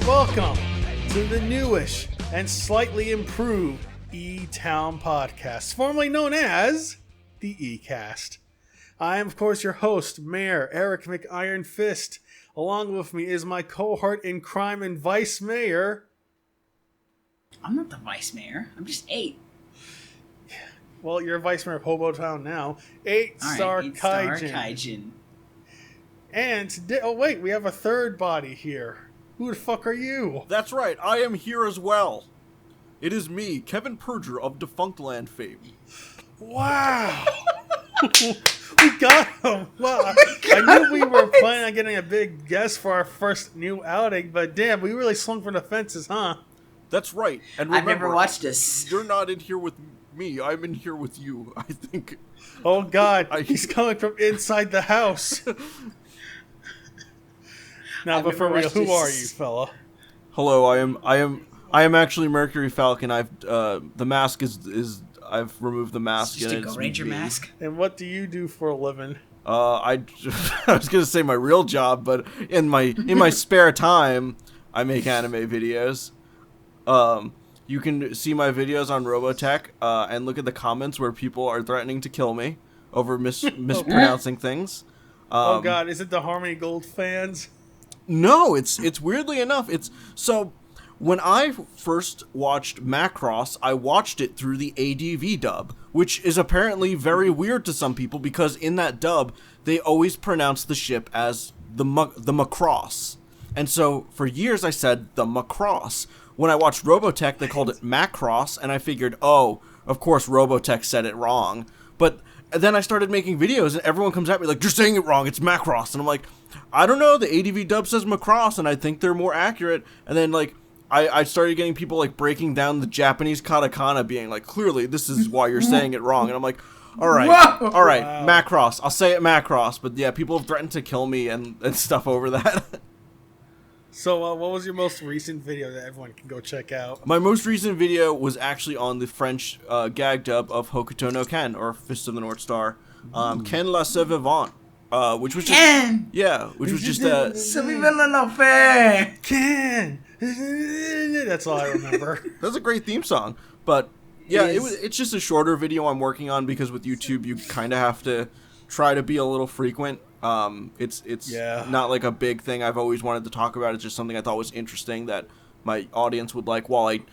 Welcome to the newish and slightly improved E-Town podcast, formerly known as the E-Cast. I am, of course, your host, Mayor Eric McIronfist. Along with me is my cohort in crime and vice mayor. I'm not the vice mayor. I'm just 8. Well, you're vice mayor of Hobo Town now. EightStarKaijin. EightStarKaijin. And today, oh wait, we have a third body here. Who the fuck are you? That's right, I am here as well. It is me, Kevin Perger of Defunctland fame. Wow. We got him. Wow. I knew we were planning on getting a big guest for our first new outing, but damn, we really swung for the fences, huh? That's right. And remember, I've never watched this. You're not in here with me, I'm in here with you, I think. Oh god, he's coming from inside the house. Now, but for real, who are you, fella? Hello, I am actually MercuryFalcon. The mask is I've removed the mask. Just a Go Ranger mask. And what do you do for a living? I was gonna say my real job, but in my spare time, I make anime videos. You can see my videos on Robotech, and look at the comments where people are threatening to kill me over mispronouncing things. Oh god, is it the Harmony Gold fans? No, it's weirdly enough, so when I first watched Macross, I watched it through the ADV dub, which is apparently very weird to some people because in that dub, they always pronounce the ship as the Macross. And so for years I said the Macross. When I watched Robotech, they called it Macross, and I figured, oh, of course Robotech said it wrong. But then I started making videos, and everyone comes at me like, you're saying it wrong, it's Macross. And I'm like, I don't know, the ADV dub says Macross, and I think they're more accurate. And then, like, I started getting people, like, breaking down the Japanese katakana, being like, clearly, this is why you're saying it wrong. And I'm like, all right, wow. Macross. I'll say it Macross. But, yeah, people have threatened to kill me and stuff over that. So, what was your most recent video that everyone can go check out? My most recent video was actually on the French gag dub of Hokuto no Ken, or Fist of the North Star. Ken la se vivant. Which was just... Ken! Yeah, which was just Ken! That's all I remember. That's a great theme song. But, yeah, it's just a shorter video I'm working on because with YouTube, you kind of have to try to be a little frequent. It's not like a big thing I've always wanted to talk about. It's just something I thought was interesting that my audience would like. While I'm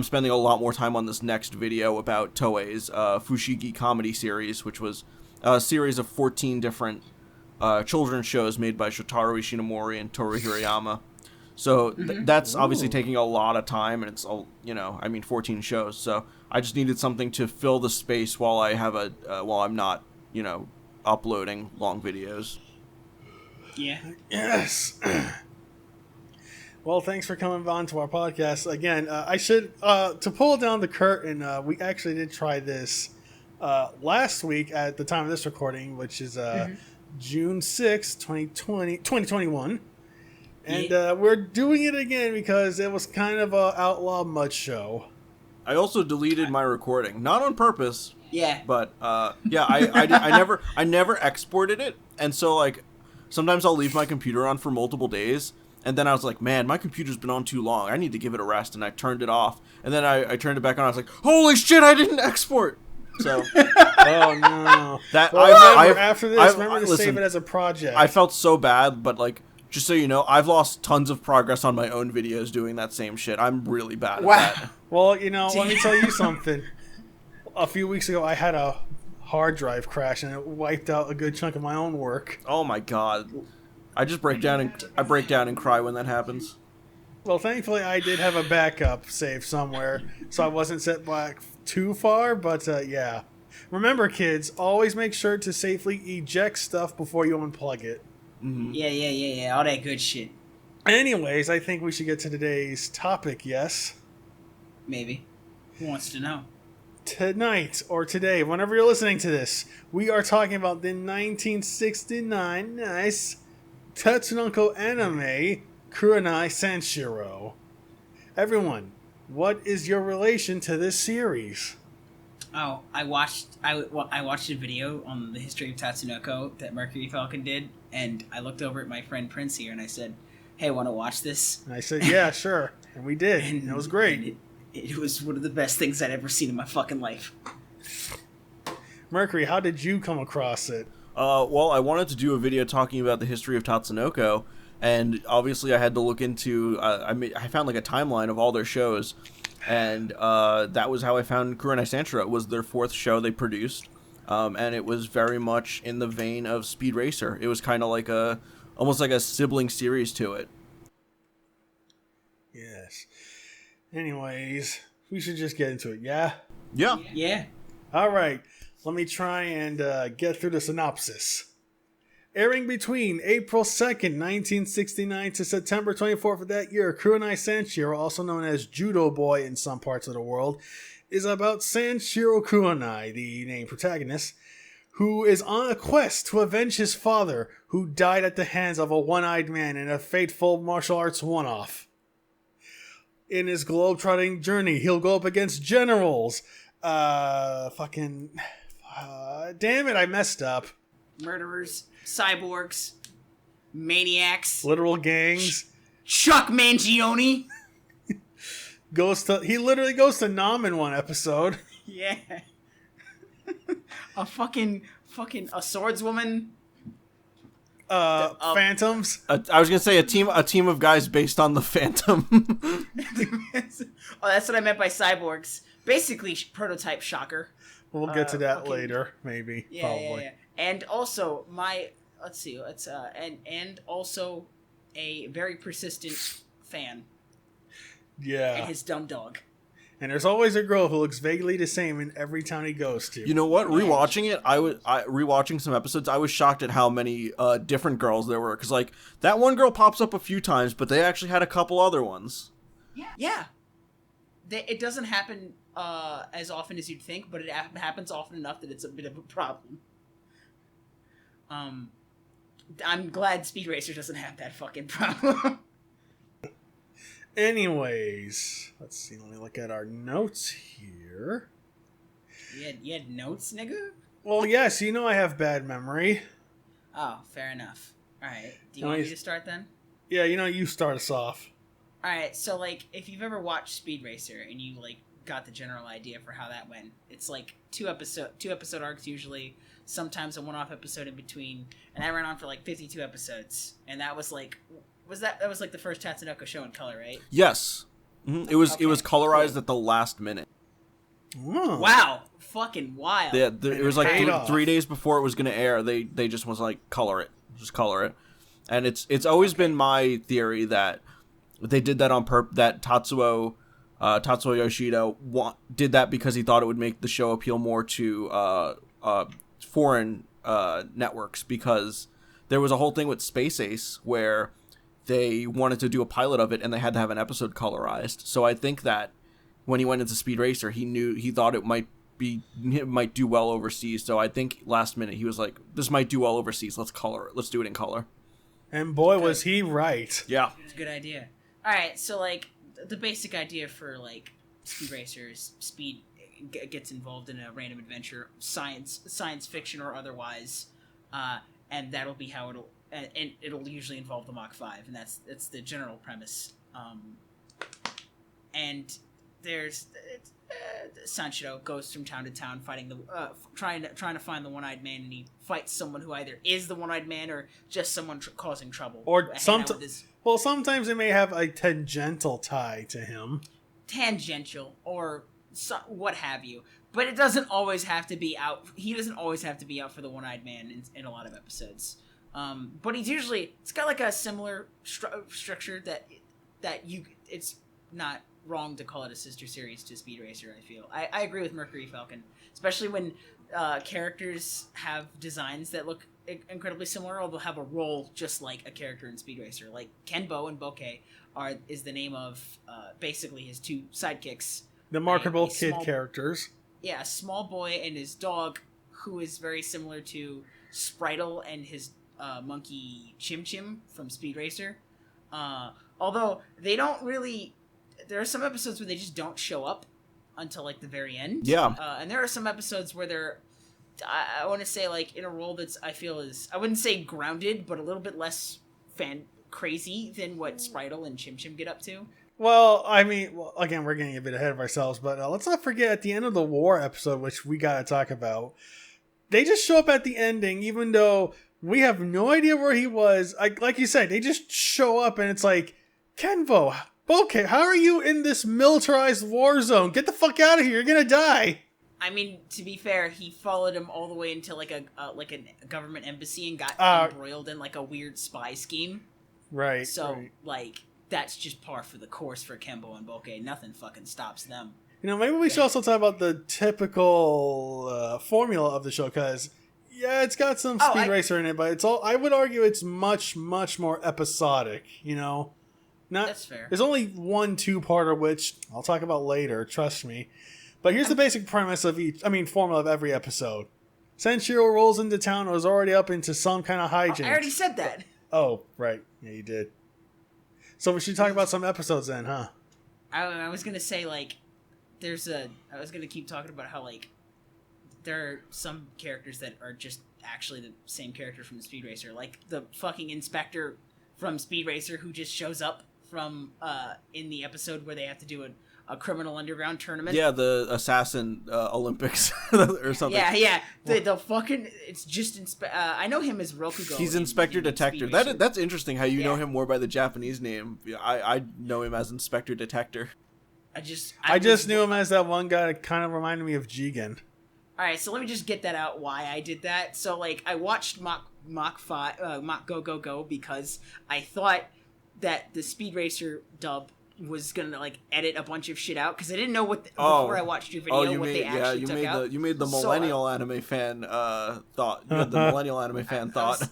spending a lot more time on this next video about Toei's Fushigi comedy series, which was a series of 14 different children's shows made by Shotaro Ishinomori and Toru Hirayama. So that's obviously taking a lot of time, and it's 14 shows. So I just needed something to fill the space while I have while I'm not uploading long videos. Yeah. Yes. Well, thanks for coming on to our podcast again. I should to pull down the curtain. We actually did try this last week at the time of this recording, which is June 6th, 2021. And we're doing it again because it was kind of a outlaw mud show. I also deleted my recording, not on purpose. Yeah. But I never exported it, and so like sometimes I'll leave my computer on for multiple days, and then I was like, man, my computer's been on too long. I need to give it a rest, and I turned it off, and then I turned it back on. I was like, holy shit, I didn't export. So, oh no. That after this, remember to save it as a project. I felt so bad, but like, just so you know, I've lost tons of progress on my own videos doing that same shit. I'm really bad at that. Well, let me tell you something. A few weeks ago, I had a hard drive crash, and it wiped out a good chunk of my own work. Oh my god! I just break down and cry when that happens. Well, thankfully, I did have a backup saved somewhere, so I wasn't set back too far. But yeah, remember, kids, always make sure to safely eject stuff before you unplug it. Mm-hmm. Yeah, all that good shit. Anyways, I think we should get to today's topic. Yes. Maybe. Who wants to know? Tonight, or today, whenever you're listening to this, we are talking about the 1969 nice Tatsunoko anime, Kurenai Sanshiro. Everyone, what is your relation to this series? Oh, I watched a video on the history of Tatsunoko that MercuryFalcon did, and I looked over at my friend Prince here, and I said, "Hey, want to watch this?" And I said, yeah, sure. And we did. And it was great. And it was one of the best things I'd ever seen in my fucking life. Mercury, how did you come across it? Well, I wanted to do a video talking about the history of Tatsunoko, and obviously I had to look into, I found like a timeline of all their shows, and that was how I found Kurenai Sanshiro. It was their 4th show they produced, and it was very much in the vein of Speed Racer. It was kind of like almost like a sibling series to it. Yes. Anyways, we should just get into it, yeah? Yeah. Yeah. All right. Let me try and get through the synopsis. Airing between April 2nd, 1969 to September 24th of that year, Kurenai Sanshiro, also known as Judo Boy in some parts of the world, is about Sanshiro Kurenai, the named protagonist, who is on a quest to avenge his father, who died at the hands of a one-eyed man in a fateful martial arts one-off. In his globe-trotting journey, he'll go up against generals, damn it, I messed up. Murderers, cyborgs, maniacs, Literal gangs. Chuck Mangione. He literally goes to Nam in one episode. Yeah. a swordswoman. Phantoms. I was gonna say a team of guys based on the Phantom. Oh, that's what I meant by cyborgs. Basically, prototype Shocker. We'll get to that later, maybe. Yeah, probably. yeah. And also and also a very persistent fan. Yeah. And his dumb dog. And there's always a girl who looks vaguely the same in every town he goes to. You know what? Rewatching it, rewatching some episodes, I was shocked at how many different girls there were. Because like that one girl pops up a few times, but they actually had a couple other ones. Yeah. It doesn't happen as often as you'd think, but it happens often enough that it's a bit of a problem. I'm glad Speed Racer doesn't have that fucking problem. Anyways, let's see. Let me look at our notes here. You had notes, nigga? Well, yes, you know I have bad memory. Oh, fair enough. Alright, do you want me to start then? Yeah, you start us off. Alright, so, like, if you've ever watched Speed Racer and you, like, got the general idea for how that went, it's, like, two episode arcs usually, sometimes a one-off episode in between, and that ran on for, like, 52 episodes, and that was, like... That was like the first Tatsunoko show in color, right? Yes. Mm-hmm. It was colorized at the last minute. Oh. Wow. Fucking wild. Yeah, it was like 3 days before it was going to air. They just was like, color it. Just color it. And it's always been my theory that they did that on purpose, that Tatsuo Yoshida did that because he thought it would make the show appeal more to foreign networks, because there was a whole thing with Space Ace where they wanted to do a pilot of it and they had to have an episode colorized. So I think that when he went into Speed Racer, he thought it might do well overseas. So I think last minute he was like, this might do well overseas. Let's color it. Let's do it in color. And boy, was he right. Yeah. It's a good idea. All right. So like the basic idea for like Speed Racer is Speed gets involved in a random adventure, science fiction or otherwise. And that'll be how and it'll usually involve the Mach 5, and that's the general premise. And there's Sanshiro goes from town to town fighting trying to find the one-eyed man, and he fights someone who either is the one-eyed man or just someone causing trouble. Or sometimes it may have a tangential tie to him. Tangential or what have you. But it doesn't always have to be out. He doesn't always have to be out for the one-eyed man in a lot of episodes. But it's got like a similar structure that it's not wrong to call it a sister series to Speed Racer. I feel I agree with MercuryFalcon, especially when characters have designs that look incredibly similar, or they'll have a role just like a character in Speed Racer. Like Kenbo and Bokeh is the name of basically his two sidekicks. The marketable kid characters. Yeah, a small boy and his dog, who is very similar to Spritle and his monkey Chim Chim from Speed Racer. Although they don't really... There are some episodes where they just don't show up until, like, the very end. Yeah. And there are some episodes where they're... I want to say, like, in a role that's, I feel is... I wouldn't say grounded, but a little bit less crazy than what Spritle and Chim Chim get up to. Well, I mean, again, we're getting a bit ahead of ourselves, but let's not forget at the end of the war episode, which we got to talk about, they just show up at the ending, even though we have no idea where he was. Like you said, they just show up and it's like, Kenvo, okay, how are you in this militarized war zone? Get the fuck out of here. You're going to die. I mean, to be fair, he followed him all the way into like a government embassy and got embroiled in like a weird spy scheme. Right. So, right. like, that's just par for the course for Kenbo and Bokeh. Nothing fucking stops them. You know, maybe we should also talk about the typical formula of the show, because, yeah, it's got some Speed Racer in it, but I would argue it's much, much more episodic, you know? That's fair. There's only 1-2-parter, which I'll talk about later, trust me. But here's the basic premise of formula of every episode. Sanshiro rolls into town and was already up into some kind of hijinks. I already said that. Oh, right. Yeah, you did. So we should talk about some episodes then, huh? I was going to say, like, I was going to keep talking about how, like, there are some characters that are just actually the same character from Speed Racer. Like, the fucking inspector from Speed Racer who just shows up from, in the episode where they have to do a criminal underground tournament. Yeah, the assassin Olympics or something. Yeah. The fucking it's just I know him as Rokugo. He's Inspector Detector. That's interesting how you know him more by the Japanese name. I know him as Inspector Detector. I just knew him as that one guy that kind of reminded me of Jigen. All right, so let me just get that out why I did that. So like I watched Mach Go Go Go because I thought that the Speed Racer dub was gonna like edit a bunch of shit out because I didn't know before I watched your video they actually took out. You made the millennial anime fan thought. You had the millennial anime fan thought.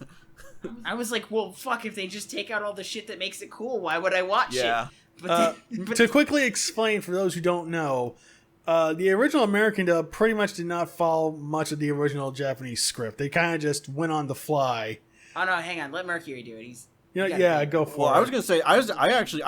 I was like, well, fuck! If they just take out all the shit that makes it cool, why would I watch it? But to quickly explain for those who don't know, the original American dub pretty much did not follow much of the original Japanese script. They kind of just went on the fly. Oh no, hang on, let Mercury do it. Go for it. I was gonna say I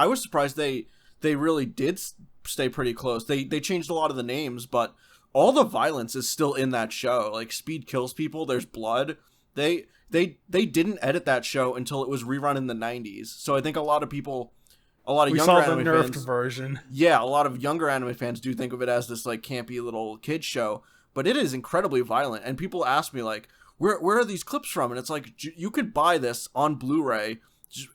was surprised they really did stay pretty close. They changed a lot of the names, but all the violence is still in that show. Like Speed kills people, there's blood. They didn't edit that show until it was rerun in the 90s. So I think a lot of younger anime fans version. Yeah, a lot of younger anime fans do think of it as this like campy little kid show, but it is incredibly violent. And people ask me like, where are these clips from? And it's like, you could buy this on Blu-ray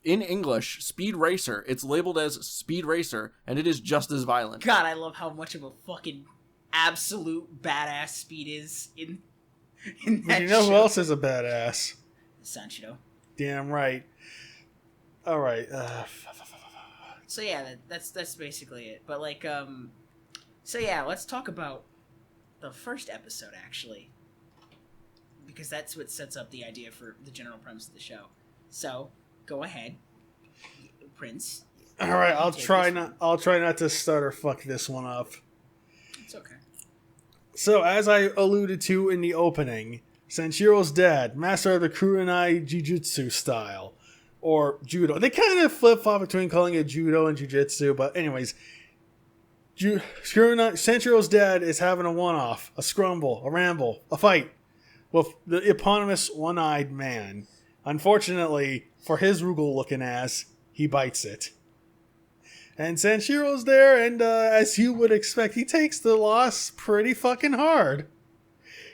in English, Speed Racer. It's labeled as Speed Racer, and it is just as violent. God, I love how much of a fucking absolute badass Speed is in that You know show. who else is a badass? Sanshiro. Damn right. All right. So yeah, that's basically it. But like, so yeah, let's talk about the first episode actually, because that's what sets up the idea for the general premise of the show. So. Go ahead, Prince. All right, I'll try not to stutter fuck this one up. It's okay. So, as I alluded to in the opening, Sanshiro's dad, master of the Kurenai Jujutsu style, or judo. They kind of flip-flop between calling it judo and jujitsu, but anyways, Sanshiro's dad is having a one-off, a scrumble, a ramble, a fight with the eponymous one-eyed man. Unfortunately, for his Rugal-looking ass, he bites it. And Sanshiro's there, and as you would expect, he takes the loss pretty fucking hard.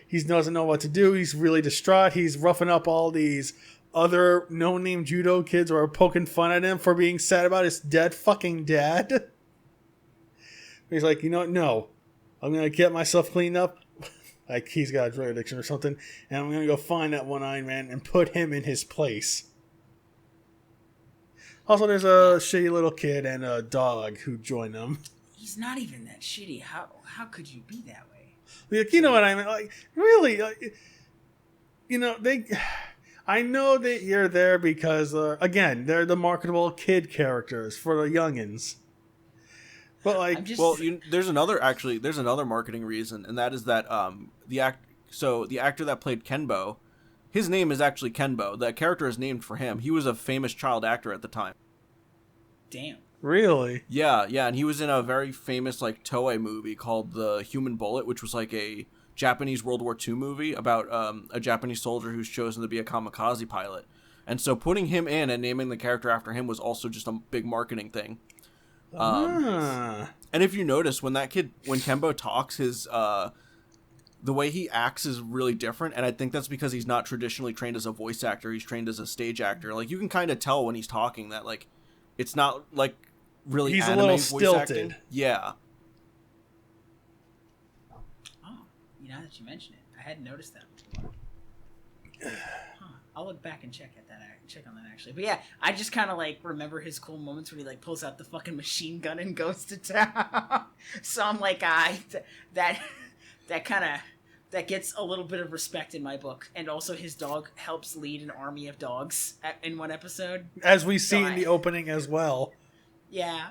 He doesn't know what to do. He's really distraught. He's roughing up all these other no-name judo kids who are poking fun at him for being sad about his dead fucking dad. He's like, no. I'm going to get myself cleaned up. Like he's got a drug addiction or something. And I'm going to go find that one-eyed man and put him in his place. Also, there's a shitty little kid and a dog who join them. He's not even that shitty. How could you be that way? Like, you know what I mean? Like, really? Like, I know that you're there because, again, they're the marketable kid characters for the youngins. But like, there's another marketing reason, and that is that the actor that played Kenbo, his name is actually Kenbo. That character is named for him. He was a famous child actor at the time. Damn. Really? Yeah, and he was in a very famous like Toei movie called The Human Bullet, which was like a Japanese World War II movie about a Japanese soldier who's chosen to be a kamikaze pilot. And so putting him in and naming the character after him was also just a big marketing thing. And if you notice, when Kembo talks, his the way he acts is really different, and I think that's because he's not traditionally trained as a voice actor. He's trained as a stage actor. Like, you can kind of tell when he's talking that, like, it's not, like, really he's anime a little voice stilted. acting. Yeah. Oh, now that you mention it, I hadn't noticed that before. Huh. I'll look back and check on that actually. But yeah, I just kind of like remember his cool moments when he like pulls out the fucking machine gun and goes to town. So I'm like, that gets a little bit of respect in my book. And also his dog helps lead an army of dogs in one episode, as we see in the opening as well. Yeah.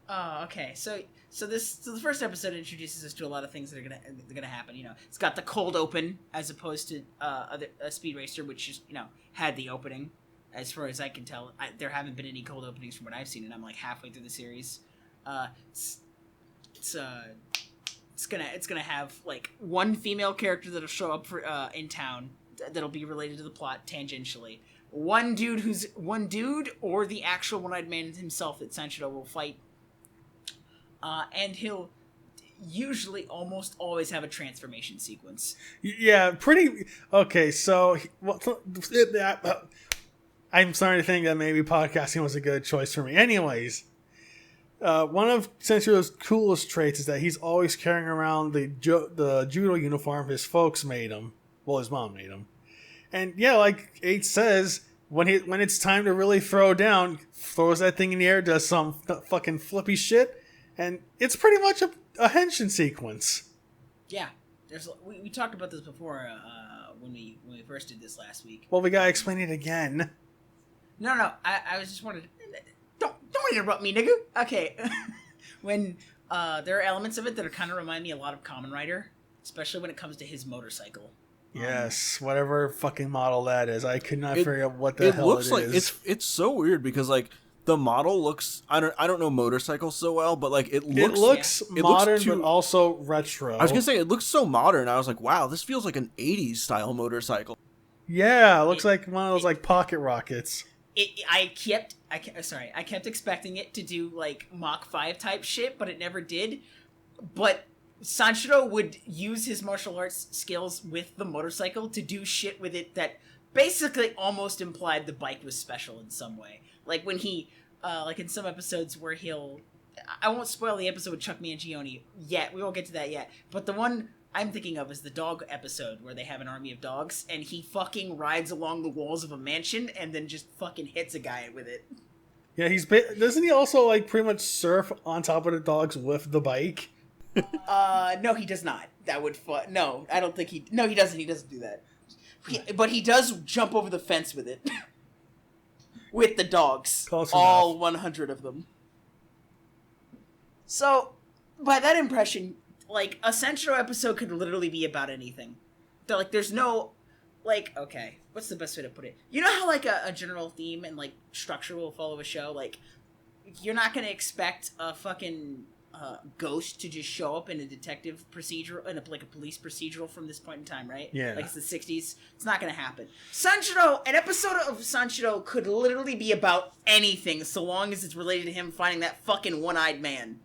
Oh, okay. So the first episode introduces us to a lot of things that are gonna happen. You know, it's got the cold open as opposed to a Speed Racer, which is, you know, had the opening. As far as I can tell, there haven't been any cold openings from what I've seen, and I'm like halfway through the series. It's gonna have like one female character that'll show up for in town that'll be related to the plot tangentially. One dude or the actual one-eyed man himself that Sanshiro will fight. And he'll usually almost always have a transformation sequence. Yeah, pretty... Okay, so... I'm starting to think that maybe podcasting was a good choice for me. Anyways, one of Senshiro's coolest traits is that he's always carrying around the judo uniform his folks made him. Well, his mom made him. And yeah, like 8 says, when it's time to really throw down, throws that thing in the air, does some fucking flippy shit, and it's pretty much a henshin sequence. Yeah, we talked about this before when we first did this last week. Well, we gotta explain it again. No, I was just wanted. Don't interrupt me, nigga. Okay, when there are elements of it that kind of remind me a lot of Kamen Rider, especially when it comes to his motorcycle. Yes, whatever fucking model that is. I could not figure out what the hell it is. It looks like it's so weird because like the model looks I don't know motorcycles so well, but like it looks modern but also retro. I was gonna say it looks so modern. I was like, wow, this feels like an 80s style motorcycle. Yeah, it looks like one of those like pocket rockets. I kept expecting it to do like Mach 5 type shit, but it never did. But Sanshiro would use his martial arts skills with the motorcycle to do shit with it that basically almost implied the bike was special in some way. Like when he, like in some episodes where I won't spoil the episode with Chuck Mangione yet, we won't get to that yet, but the one I'm thinking of is the dog episode where they have an army of dogs and he fucking rides along the walls of a mansion and then just fucking hits a guy with it. Yeah, doesn't he also like pretty much surf on top of the dogs with the bike? No, he does not. That would no, I don't think he doesn't do that. But he does jump over the fence with it. With the dogs. All 100 of them. So, by that impression, like, a Sanshiro episode could literally be about anything. Like, there's no, like, okay, what's the best way to put it? You know how, like, a general theme and, like, structure will follow a show? Like, you're not gonna expect a fucking ghost to just show up in a detective procedural, like a police procedural from this point in time, right? Yeah. Like, it's the 60s. It's not gonna happen. An episode of Sanshiro could literally be about anything, so long as it's related to him finding that fucking one-eyed man.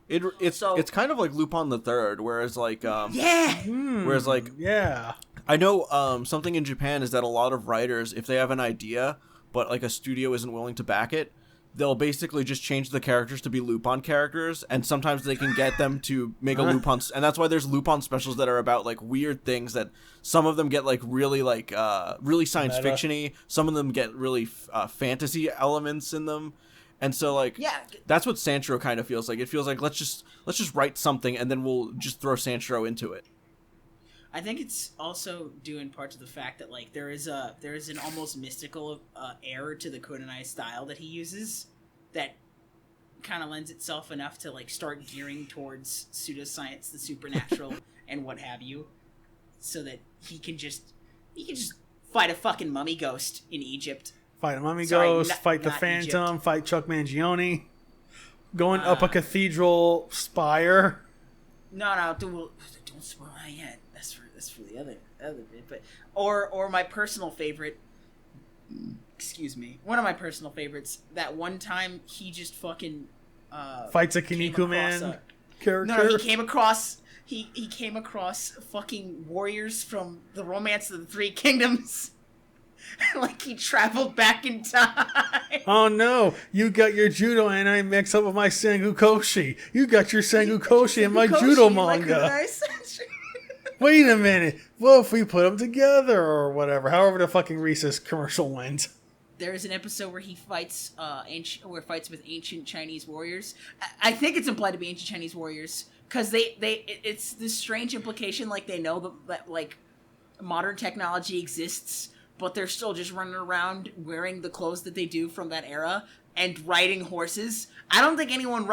It's kind of like Lupin the Third, whereas like whereas like yeah, I know something in Japan is that a lot of writers, if they have an idea but like a studio isn't willing to back it, they'll basically just change the characters to be Lupin characters, and sometimes they can get them to make a Lupin, and that's why there's Lupin specials that are about like weird things that some of them get like really science fiction-y, some of them get really fantasy elements in them. And so, like, that's what Sanshiro kind of feels like. It feels like let's just write something, and then we'll just throw Sanshiro into it. I think it's also due in part to the fact that like there is an almost mystical air to the Kurenai style that he uses that kind of lends itself enough to like start gearing towards pseudoscience, the supernatural, and what have you, so that he can just fight a fucking mummy ghost in Egypt. Fight a mummy ghost, fight the Phantom, Egypt. Fight Chuck Mangione, going up a cathedral spire. No, don't spoil that yet. That's for the other bit. But or my personal favorite, excuse me, one of my personal favorites. That one time he just fucking fights a Kinniku man character. No, he came across. He came across fucking warriors from the Romance of the Three Kingdoms. Like he traveled back in time. Oh no, you got your judo and I mixed up with my Sengokoshi. You got your Sengokoshi and my judo manga. Wait a minute. What if we put them together or whatever? However the fucking Reese's commercial went. There's an episode where he fights fights with ancient Chinese warriors. I think it's implied to be ancient Chinese warriors because it's this strange implication like they know that like modern technology exists, but they're still just running around wearing the clothes that they do from that era and riding horses. I don't think anyone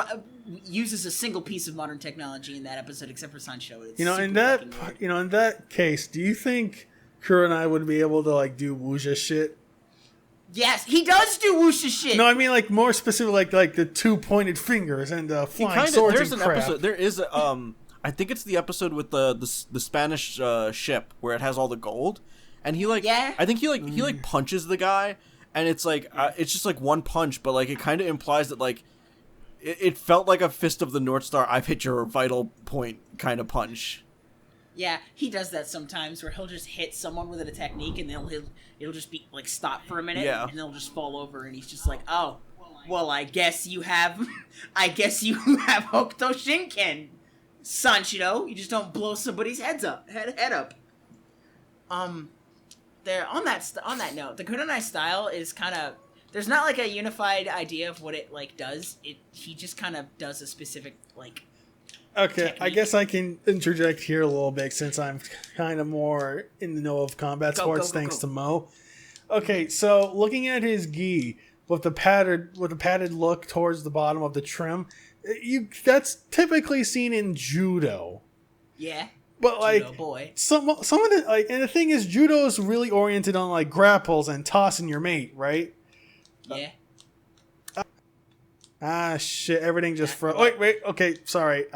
uses a single piece of modern technology in that episode except for Sanshiro. It's in that case, do you think Kurenai would be able to like do wuxia shit? Yes, he does do wuxia shit. No, I mean like more specific, like the two pointed fingers and flying swords there's and an crap. episode. There is I think it's the episode with the Spanish ship where it has all the gold, and he like I think he punches the guy, and it's like it's just like one punch, but like it kind of implies that like it felt like a Fist of the North Star. I've hit your vital point kind of punch. Yeah, he does that sometimes where he'll just hit someone with a technique and it'll just be like stop for a minute and they'll just fall over and he's just like, oh, well, I guess you have Hokuto Shinken, Sanshiro. You just don't blow somebody's head up. There on that note, the Kurenai style is kind of there's not like a unified idea of what it like does. He just kind of does a specific like. Okay, technique. I guess I can interject here a little bit since I'm kind of more in the know of combat sports thanks to Mo. Okay, so looking at his gi with the padded look towards the bottom of the trim, that's typically seen in judo. Yeah. But like judo boy. some of the like, and the thing is, judo is really oriented on like grapples and tossing your mate, right? Yeah. Shit! Everything just froze. Wait. Okay, sorry.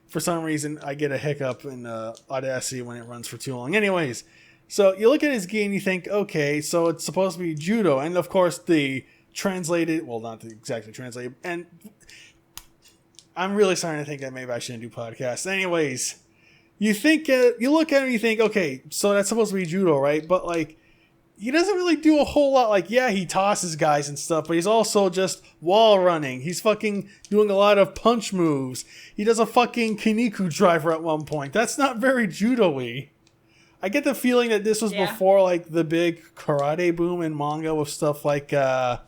For some reason, I get a hiccup in Audacity when it runs for too long. Anyways, so you look at his gi and you think, okay, so it's supposed to be judo, and of course the translated, well, not exactly translated, and I'm really starting to think that maybe I shouldn't do podcasts. Anyways, you think you look at him and you think, okay, so that's supposed to be judo, right? But like. He doesn't really do a whole lot. Like, yeah, he tosses guys and stuff, but he's also just wall running. He's fucking doing a lot of punch moves. He does a fucking Kinniku driver at one point. That's not very judo-y. I get the feeling that this was before, like, the big karate boom in manga with stuff like, what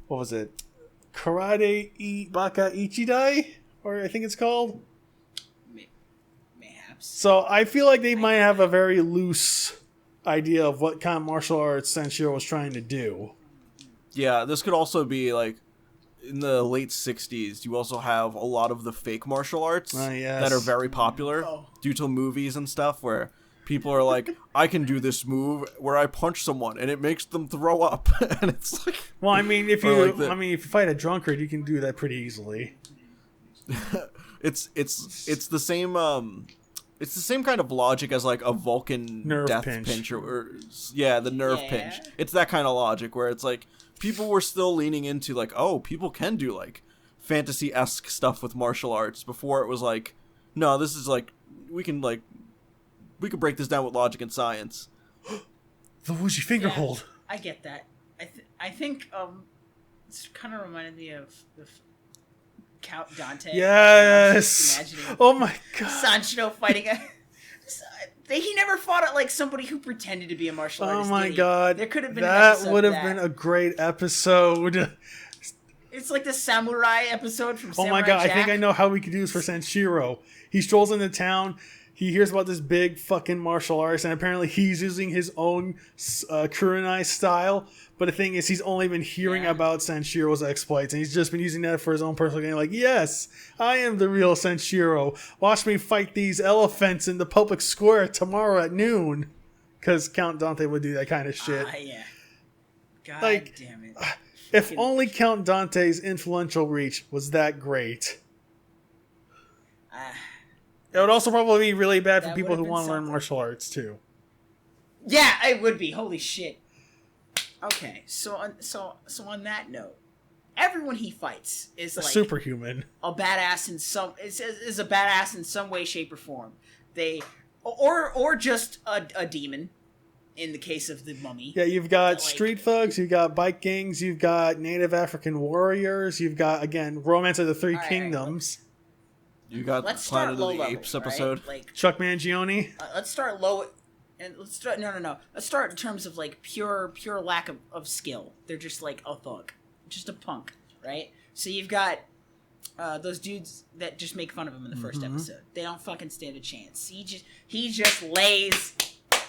was it? Karate Baka Ichidai? Or I think it's called? Mayhaps. So I feel like they might have a very loose idea of what kind of martial arts Sanshiro was trying to do. Yeah, this could also be like in the late 60s. You also have a lot of the fake martial arts that are very popular due to movies and stuff where people are like, I can do this move where I punch someone and it makes them throw up. And it's like, well, I mean, if you fight a drunkard, you can do that pretty easily. it's the same it's the same kind of logic as like a Vulcan nerve death pinch or the nerve pinch. It's that kind of logic where it's like people were still leaning into like, oh, people can do like fantasy-esque stuff with martial arts before it was like, no, this is like we can break this down with logic and science. The Wuji finger hold. I get that. I think it's kind of reminded me of Count Dante. Yes. Oh my god. Sanshiro fighting he never fought at like somebody who pretended to be a martial artist. Oh my god. There could have been that would have been a great episode. It's like the samurai episode from Samurai Oh my god, Jack. I think I know how we could do this for Sanshiro. He strolls into town. He hears about this big fucking martial artist, and apparently he's using his own Kurenai style. But the thing is, he's only been hearing about Sanshiro's exploits, and he's just been using that for his own personal gain. Like, yes, I am the real Sanshiro. Watch me fight these elephants in the public square tomorrow at noon. Because Count Dante would do that kind of shit. Yeah. God damn it. If only Count Dante's influential reach was that great. It would also probably be really bad for people who want to learn martial arts, too. Yeah, it would be. Holy shit. Okay, so on that note, everyone he fights is A like superhuman. a badass in some is a badass in some way, shape, or form. They or just a demon. In the case of the mummy, Yeah, you've got like, street thugs, you've got bike gangs, you've got Native African warriors, you've got, again, Romance of the Three Kingdoms. You got let's Planet start of low the level, Apes episode. right? Like Chuck Mangione. let's start low, and let's start no. Let's start in terms of like pure lack of skill. They're just like a thug, just a punk, right? So you've got those dudes that just make fun of him in the first episode. They don't fucking stand a chance. He just lays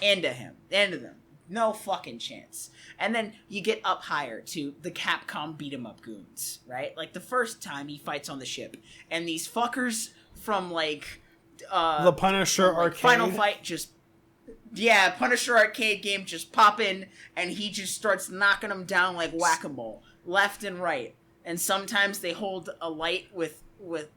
into them. No fucking chance. And then you get up higher to the Capcom beat 'em up goons, right? Like the first time he fights on the ship, and these fuckers from like The Punisher arcade. Final Fight Punisher arcade game just pop in, and he just starts knocking them down like whack-a-mole, left and right. And sometimes they hold a light with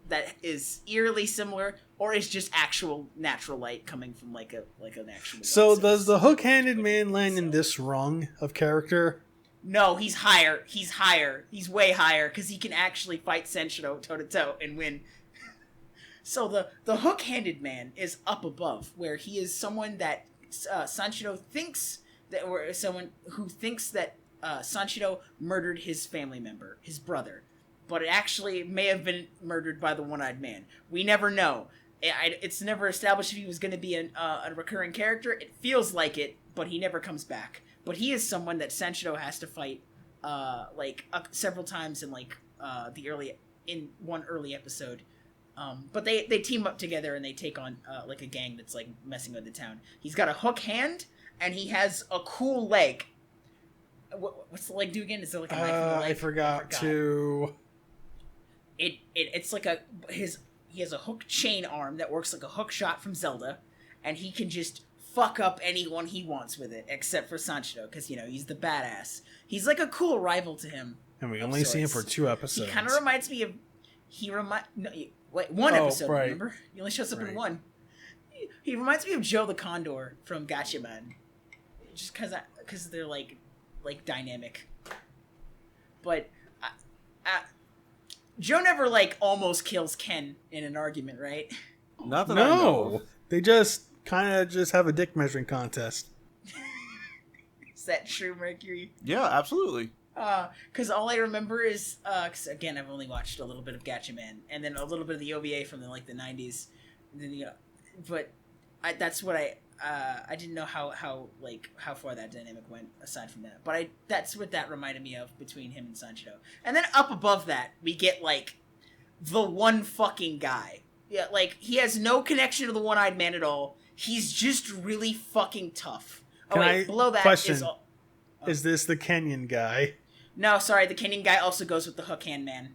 that is eerily similar, or is just actual natural light coming from like an actual. So does the hook-handed man land in this rung of character? No, he's higher. He's way higher because he can actually fight Sanshiro toe to toe and win. So the hook-handed man is up above, where he is someone that Sanshiro thinks that, or someone who thinks that Sanshiro murdered his family member, his brother, but it actually may have been murdered by the One-Eyed Man. We never know. It's never established if he was going to be a recurring character. It feels like it, but he never comes back. But he is someone that Sanshiro has to fight several times in in one early episode. But they team up together and they take on like a gang that's like messing with the town. He's got a hook hand and he has a cool leg. What's the leg do again? Is there like a knife in the leg? I forgot to. It's like he has a hook chain arm that works like a hook shot from Zelda, and he can just fuck up anyone he wants with it, except for Sanshiro, because he's the badass. He's like a cool rival to him. And we only see him for 2 episodes. He kind of reminds me of one episode. Right. Remember, he only shows up in one. He reminds me of Joe the Condor from Gatchaman, just because they're like dynamic. But Joe never almost kills Ken in an argument, right? Not that I know. They just kind of have a dick measuring contest. Is that true, Mercury? Yeah, absolutely. Because all I remember is, because again, I've only watched a little bit of Gatchaman, and then a little bit of the OVA from the 90s. And then, but that's what I didn't know how far that dynamic went aside from that. But that's what that reminded me of between him and Sanshiro. And then up above that, we get the one fucking guy. Yeah, he has no connection to the One-Eyed Man at all. He's just really fucking tough. Below that question, is this the Kenyan guy? No, sorry, the Kenyan guy also goes with the hook hand man.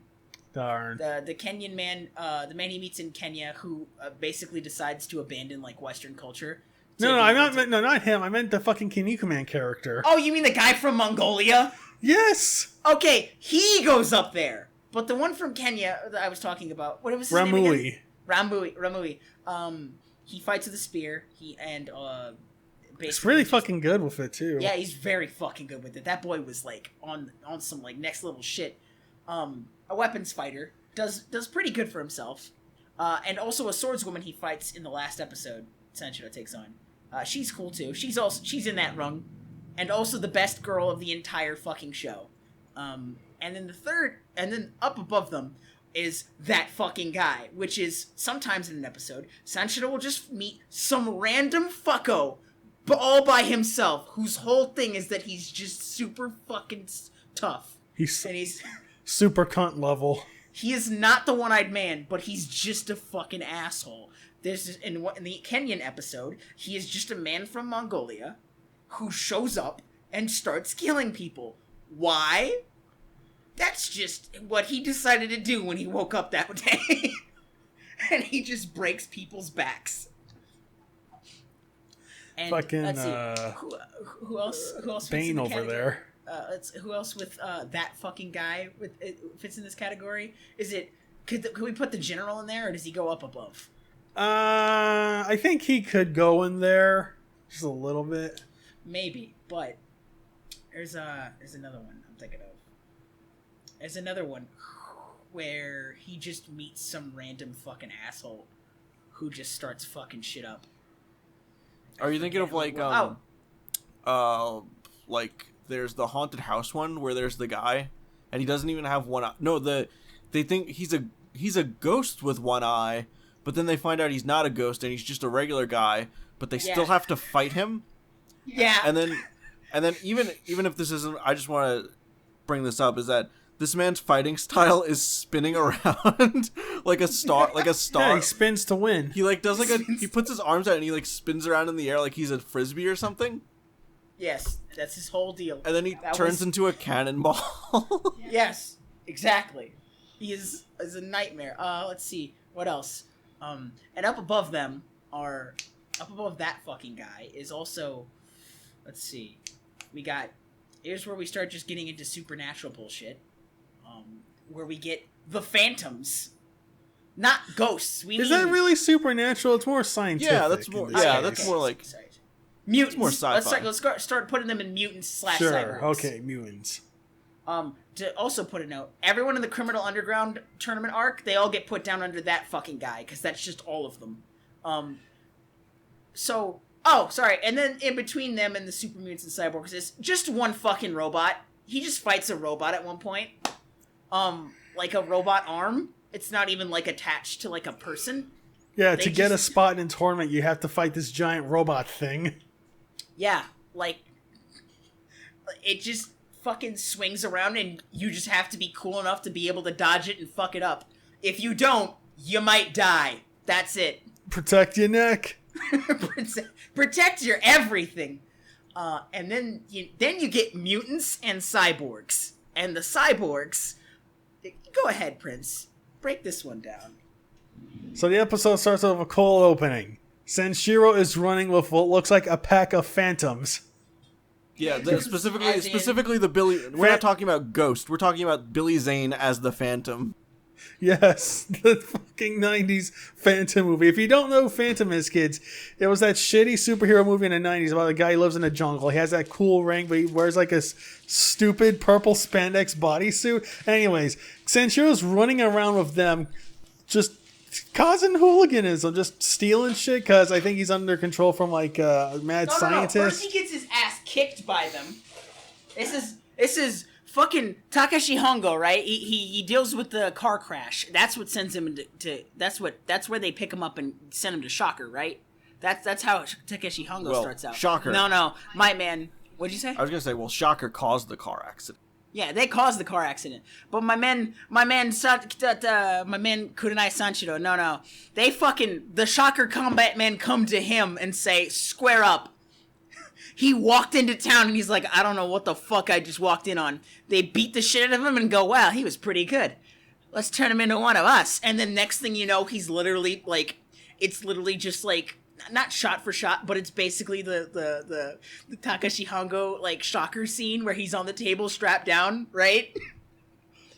Darn. The Kenyan man, the man he meets in Kenya, who basically decides to abandon Western culture. Not him. I meant the fucking Kinnikuman Man character. Oh, you mean the guy from Mongolia? Yes. Okay, he goes up there. But the one from Kenya that I was talking about, what was his name again? Ramui. He fights with a spear. He's really fucking good with it too. Yeah, he's very fucking good with it. That boy was on some next level shit. A weapons fighter, does pretty good for himself. And also a swordswoman he fights in the last episode Sanshiro takes on. She's cool too. She's in that rung. And also the best girl of the entire fucking show. And then up above them is that fucking guy, which is sometimes in an episode, Sanshiro will just meet some random fucko all by himself, whose whole thing is that he's just super fucking tough. He's super cunt level. He is not the One-Eyed Man, but he's just a fucking asshole. In the Kenyan episode, he is just a man from Mongolia who shows up and starts killing people. Why? That's just what he decided to do when he woke up that day. And he just breaks people's backs. And fucking let's see. Who else Bane over there. Who else with that fucking guy fits in this category? Could we put the general in there, or does he go up above? I think he could go in there just a little bit. Maybe, but There's another one I'm thinking of. There's another one where he just meets some random fucking asshole who just starts fucking shit up. Are you thinking of like like there's the haunted house one where there's the guy and he doesn't even have one eye. No, they think he's a ghost with one eye, but then they find out he's not a ghost and he's just a regular guy, but they still have to fight him. Yeah. And then even if this isn't, I just want to bring this up, is that this man's fighting style is spinning around like a star. Yeah, he spins to win. He like does like he puts his arms out and he like spins around in the air like he's a frisbee or something. Yes, that's his whole deal. And then he turns into a cannonball. Yes, exactly. He is a nightmare. Let's see what else. And up above that fucking guy is also. Let's see. Here's where we start just getting into supernatural bullshit. Where we get the phantoms, not ghosts. Is that really supernatural? It's more scientific. Yeah, that's more. Yeah, that's more like. Sorry. Mutants. More sci-fi. Let's start putting them in mutants / sure. cyborgs. Okay, mutants. To also put a note, everyone in the Criminal Underground tournament arc, they all get put down under that fucking guy because that's just all of them. Sorry, and then in between them and the super mutants and cyborgs is just one fucking robot. He just fights a robot at one point. Like a robot arm. It's not even like attached to like a person. Yeah, to get a spot in a tournament, you have to fight this giant robot thing. Yeah, like it just fucking swings around and you just have to be cool enough to be able to dodge it and fuck it up. If you don't, you might die. That's it. Protect your neck. Protect your everything. And then you get mutants and cyborgs. And the cyborgs... Go ahead, Prince. Break this one down. So the episode starts off with a cold opening. Sanshiro is running with what looks like a pack of phantoms. Yeah, specifically the Billy... We're not talking about Ghost. We're talking about Billy Zane as the Phantom. Yes, the fucking 90s Phantom movie. If you don't know who Phantom is, kids, it was that shitty superhero movie in the 90s about a guy who lives in the jungle. He has that cool ring, but he wears like a stupid purple spandex bodysuit. Anyways, Sanshiro's running around with them, just causing hooliganism, just stealing shit, because I think he's under control from like a mad scientist. No. First he gets his ass kicked by them. This is fucking Takashi Hongo, right? He deals with the car crash. That's what sends him to that's where they pick him up and send him to Shocker, right? That's how Takeshi Hongo starts out. Shocker. No, my man. What'd you say? I was gonna say, Shocker caused the car accident. Yeah, they caused the car accident. But my man Kurenai Sanshiro, no. The Shocker combat men come to him and say, square up. He walked into town and he's like, I don't know what the fuck I just walked in on. They beat the shit out of him and go, wow, he was pretty good. Let's turn him into one of us. And then next thing you know, he's literally like, it's literally just like, not shot for shot, but it's basically the Takashi Hongo like Shocker scene where he's on the table strapped down, right?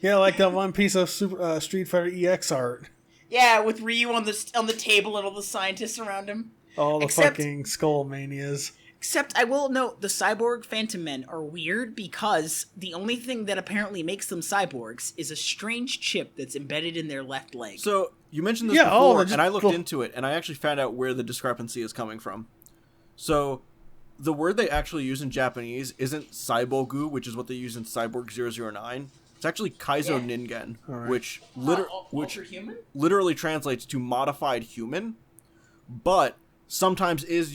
Yeah, like that one piece of Street Fighter EX art. Yeah, with Ryu on the table and all the scientists around him. All the fucking Skull Manias. Except, I will note, the cyborg Phantom Men are weird because the only thing that apparently makes them cyborgs is a strange chip that's embedded in their left leg. So, you mentioned this before, and I looked into it, and I actually found out where the discrepancy is coming from. So, the word they actually use in Japanese isn't Cybogu, which is what they use in Cyborg 009. It's actually Kaizo Ningen, right. which literally translates to modified human, but sometimes is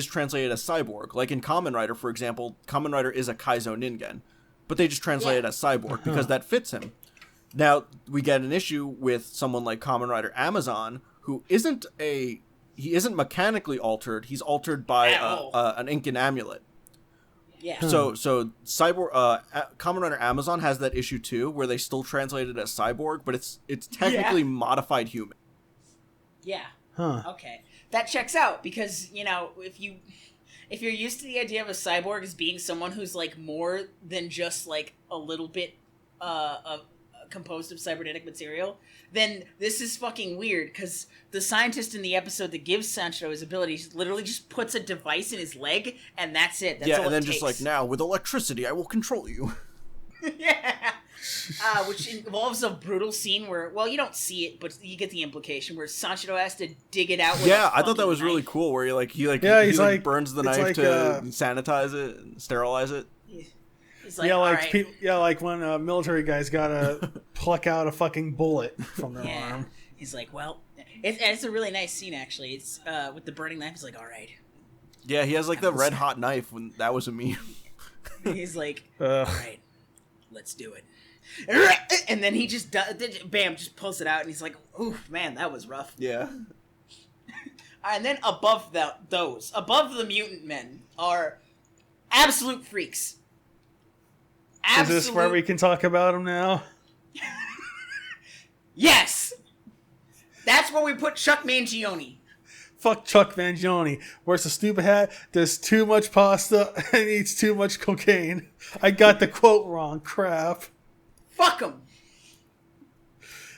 translated as cyborg. Like in Kamen Rider, for example, Kamen Rider is a Kaizo Ningen, but they just translate it as cyborg because that fits him. Now, we get an issue with someone like Kamen Rider Amazon, who isn't mechanically altered. He's altered by an Incan amulet. Yeah. So cyborg Kamen Rider Amazon has that issue too, where they still translate it as cyborg, but it's technically modified human. Yeah. Huh. Okay. That checks out because, if you're used to the idea of a cyborg as being someone who's like more than just like a little bit of composed of cybernetic material, then this is fucking weird, because the scientist in the episode that gives Sanshiro his abilities literally just puts a device in his leg, and that's it. That's all and then it just takes. like, now, with electricity, I will control you. Yeah. Which involves a brutal scene where, well, you don't see it, but you get the implication, where Sanshiro has to dig it out with I thought that was really cool, where he burns the knife to sanitize it and sterilize it. He's like, like when military guys gotta pluck out a fucking bullet from their arm. He's like, well, it's a really nice scene, actually. It's with the burning knife. He's like, all right. Yeah, he has like the red hot knife when that was a meme. He's like, all right, let's do it. And then he just just pulls it out, and he's like, ooh, man, that was rough. Yeah. And then above the mutant men, are absolute freaks. Is this where we can talk about them now? Yes! That's where we put Chuck Mangione. Fuck Chuck Mangione. Wears a stupid hat, does too much pasta, and eats too much cocaine. I got the quote wrong. Crap. Fuck him.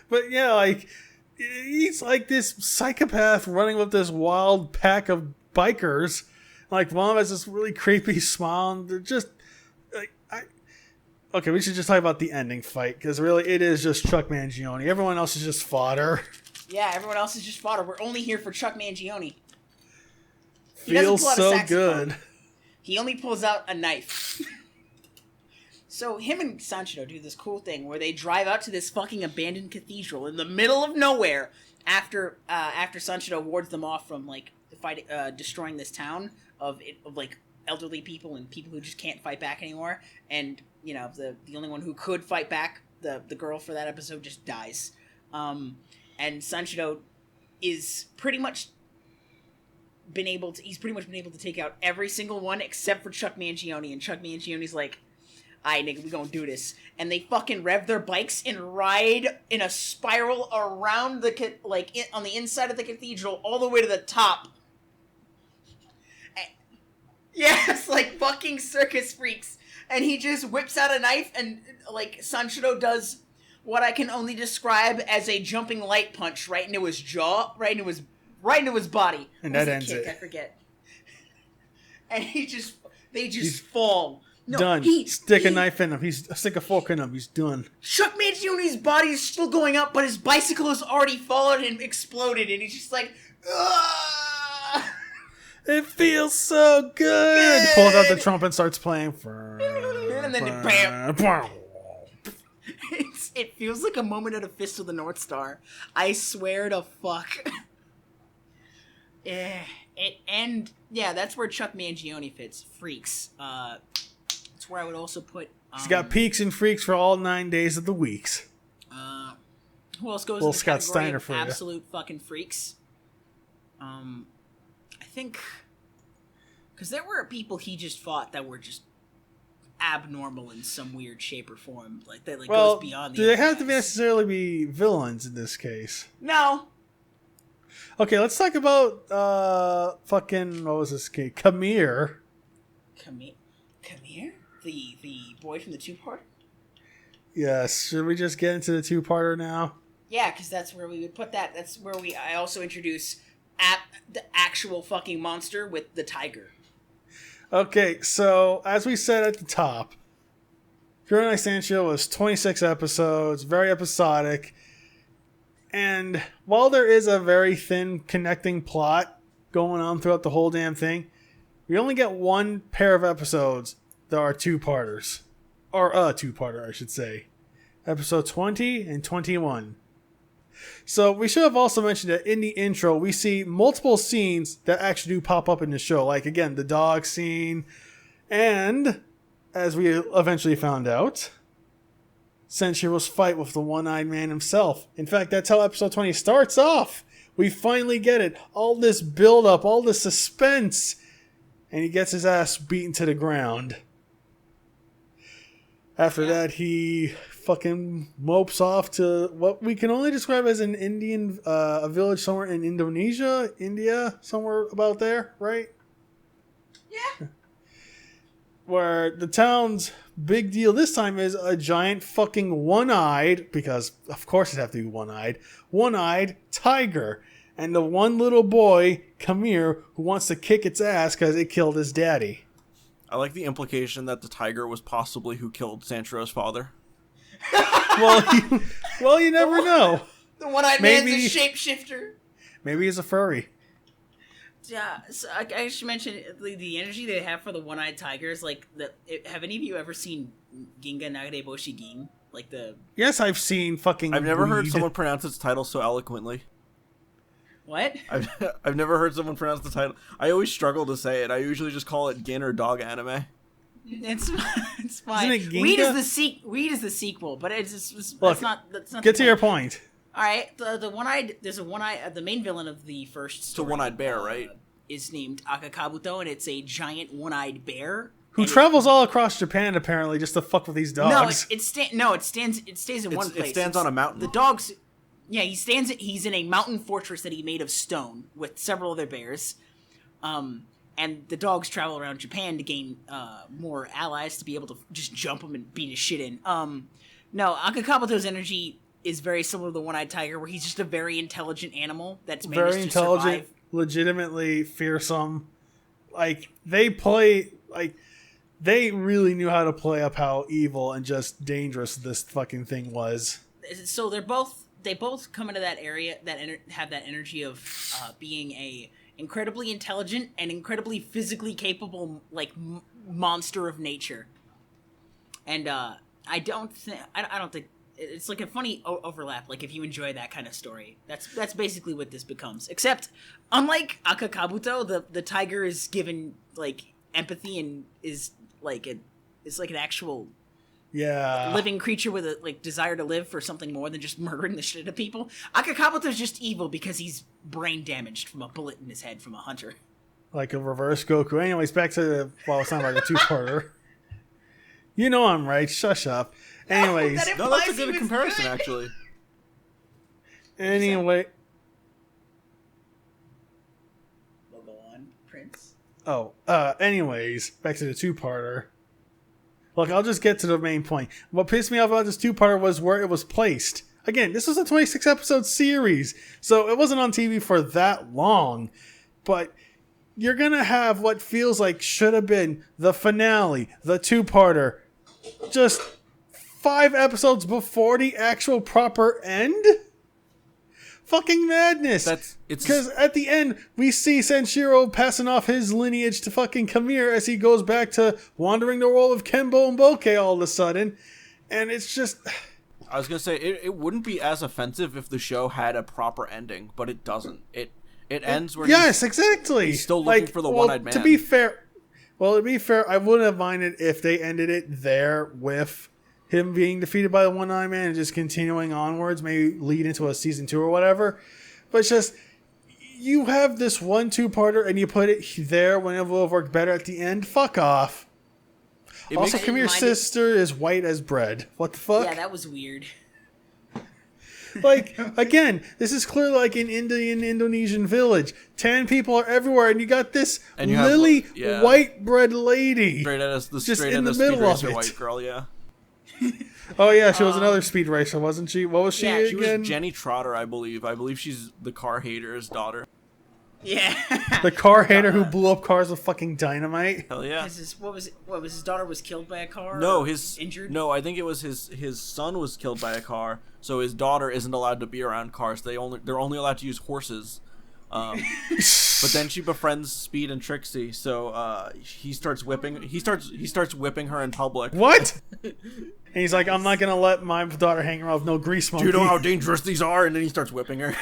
But yeah, like, he's like this psychopath running with this wild pack of bikers. Like, one of them has this really creepy smile, and they're just... Okay, we should just talk about the ending fight, because really, it is just Chuck Mangione. Everyone else is just fodder. Yeah, everyone else is just fodder. We're only here for Chuck Mangione. Feels so good. He only pulls out a knife. So him and Sanshiro do this cool thing where they drive out to this fucking abandoned cathedral in the middle of nowhere after Sanshiro wards them off from like destroying this town of like elderly people and people who just can't fight back anymore. And you know, the only one who could fight back, the girl for that episode, just dies. And Sanshiro is pretty much been able to take out every single one except for Chuck Mangione, and Chuck Mangione's like, "Aight, nigga, we gonna do this." And they fucking rev their bikes and ride in a spiral around on the inside of the cathedral all the way to the top. Yes, like fucking circus freaks. And he just whips out a knife, and like Sanshiro does what I can only describe as a jumping light punch right into his jaw, right into his body. And that ends kick? it. I forget. And they just fall. No, done. Stick a knife in him. Stick a fork in him. He's done. Chuck Mangione's body is still going up, but his bicycle has already fallen and exploded, and he's just like, ugh! It feels so good. Pulls out the trumpet and starts playing. And then bam. It feels like a moment at a Fist of the North Star. I swear to fuck. That's where Chuck Mangione fits. Freaks. That's where I would also put. He's got peaks and freaks for all 9 days of the weeks. Who else goes Little in the Scott category Steiner of for you. absolute fucking freaks? I think, because there were people he just fought that were just abnormal in some weird shape or form, like that goes beyond the. Do they have to necessarily be villains in this case? No. Okay, let's talk about fucking what was this kid? Kamir, the boy from the two-parter. Yes. Should we just get into the two-parter now? Yeah, because that's where we would put that. That's where I also introduce the actual fucking monster with the tiger. Okay, so as we said at the top, Kurenai Sanshiro was 26 episodes, very episodic, and while there is a very thin connecting plot going on throughout the whole damn thing, we only get one pair of episodes that are two-parters. Or a two-parter, I should say. Episode 20 and 21. So we should have also mentioned that in the intro, we see multiple scenes that actually do pop up in the show. Like, again, the dog scene. And, as we eventually found out, Senshiro's fight with the one-eyed man himself. In fact, that's how episode 20 starts off. We finally get it. All this build-up, all this suspense. And he gets his ass beaten to the ground. After that, he fucking mopes off to what we can only describe as an Indian, a village somewhere in India, somewhere about there, right? Yeah. where the town's big deal this time is a giant fucking one-eyed, because of course it have to be one-eyed tiger. And the one little boy, Kamir, who wants to kick its ass because it killed his daddy. I like the implication that the tiger was possibly who killed Sanshiro's father. well, you never know. The one-eyed man's a shapeshifter. Maybe he's a furry. Yeah, so I should mention the energy they have for the one-eyed tigers. Like, have any of you ever seen Ginga Nagare Gin? Like the... Yes, I've seen fucking... I've never heard someone pronounce its title so eloquently. What? I've never heard someone pronounce the title. I always struggle to say it. I usually just call it Gin or Dog Anime. It's fine. Isn't it Ginga? Weed is the sequel, but Look, that's not. Get to your point. All right, the one-eyed. There's a one-eyed. The main villain of the first story. It's a one-eyed bear, right? Is named Akakabuto, and it's a giant one-eyed bear who travels all across Japan apparently just to fuck with these dogs. It stays in one place. It stands on a mountain. The dogs. Yeah, he's in a mountain fortress that he made of stone with several other bears. And the dogs travel around Japan to gain more allies to be able to just jump them and beat his shit in. No, Akakabuto's energy is very similar to the one-eyed tiger, where he's just a very intelligent animal that's managed very intelligent, to survive. Legitimately fearsome. Like, they really knew how to play up how evil and just dangerous this fucking thing was. So they both come into that area have that energy of being a incredibly intelligent and incredibly physically capable, like, monster of nature. And I don't think it's like a funny overlap. Like, if you enjoy that kind of story, that's basically what this becomes. Except, unlike Akakabuto, the tiger is given, like, empathy and is like it's like an actual living creature with a, like, desire to live for something more than just murdering the shit out of people. Akakabuto's just evil because he's brain damaged from a bullet in his head from a hunter. Like a reverse Goku. Anyways, back to it's not like a two-parter. You know I'm right. Shush up. Anyways. That's a good comparison, actually. Anyway. We'll go on, Prince. Anyways, back to the two-parter. Look, I'll just get to the main point. What pissed me off about this two-parter was where it was placed. Again, this was a 26-episode series, so it wasn't on TV for that long. But you're going to have what feels like should have been the finale, the two-parter, just 5 episodes before the actual proper end? Fucking madness. Because at the end, we see Sanshiro passing off his lineage to fucking Kamir as he goes back to wandering the world of Kenbo and Bokeh all of a sudden. And it's just... I was going to say, it wouldn't be as offensive if the show had a proper ending, but it doesn't. It ends where exactly. He's still looking for the one-eyed man. To be fair, I wouldn't have minded if they ended it there with him being defeated by the one-eyed man and just continuing onwards, maybe lead into a season 2 or whatever. But it's just, you have this 1-2-parter and you put it there when it will have worked better at the end. Fuck off. Also, Kamir's sister is white as bread. What the fuck? Yeah, that was weird. Like, again, this is clearly like an Indonesian village. 10 people are everywhere, and you got this white bread lady just in the middle of it. White girl, yeah. Oh yeah, she was another speed racer, wasn't she? What was she again? She was Jenny Trotter, I believe. I believe she's the car hater's daughter. Yeah. The car hater who blew up cars with fucking dynamite. Hell yeah. What was his daughter was killed by a car? No, injured? No, I think it was his son was killed by a car, so his daughter isn't allowed to be around cars. They're only allowed to use horses. But then she befriends Speed and Trixie, so he starts whipping her in public. What? And he's like, I'm not gonna let my daughter hang around with no grease monkey. Do you know how dangerous these are? And then he starts whipping her.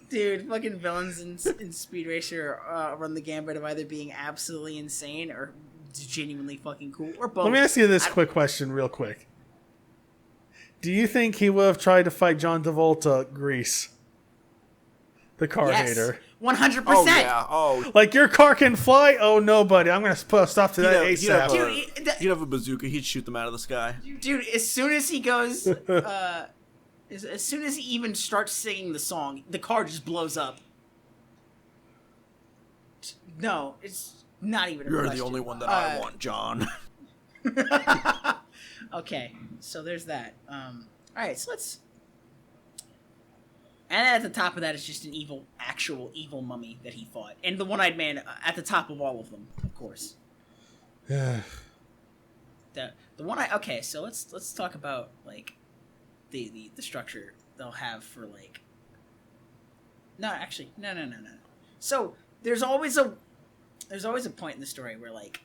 Dude, fucking villains in Speed Racer run the gambit of either being absolutely insane or genuinely fucking cool, or both. Let me ask you this quick question real quick. Do you think he would have tried to fight John Travolta, Grease? The car hater. 100%. Oh, yeah. Oh. Like, your car can fly? Oh, no, buddy. I'm going to put a stop to that ASAP. He'd have a bazooka. He'd shoot them out of the sky. Dude, as soon as he goes... as soon as he even starts singing the song, the car just blows up. No, Not even a You're question. the only one that I want, John. Okay, so there's that. Alright, so let's... And at the top of that is just an actual evil mummy that he fought. And the one-eyed man at the top of all of them, of course. Yeah. The one-eye... Okay, so let's talk about, like, the structure they'll have for, like... No, actually, no. So, there's always a point in the story where, like,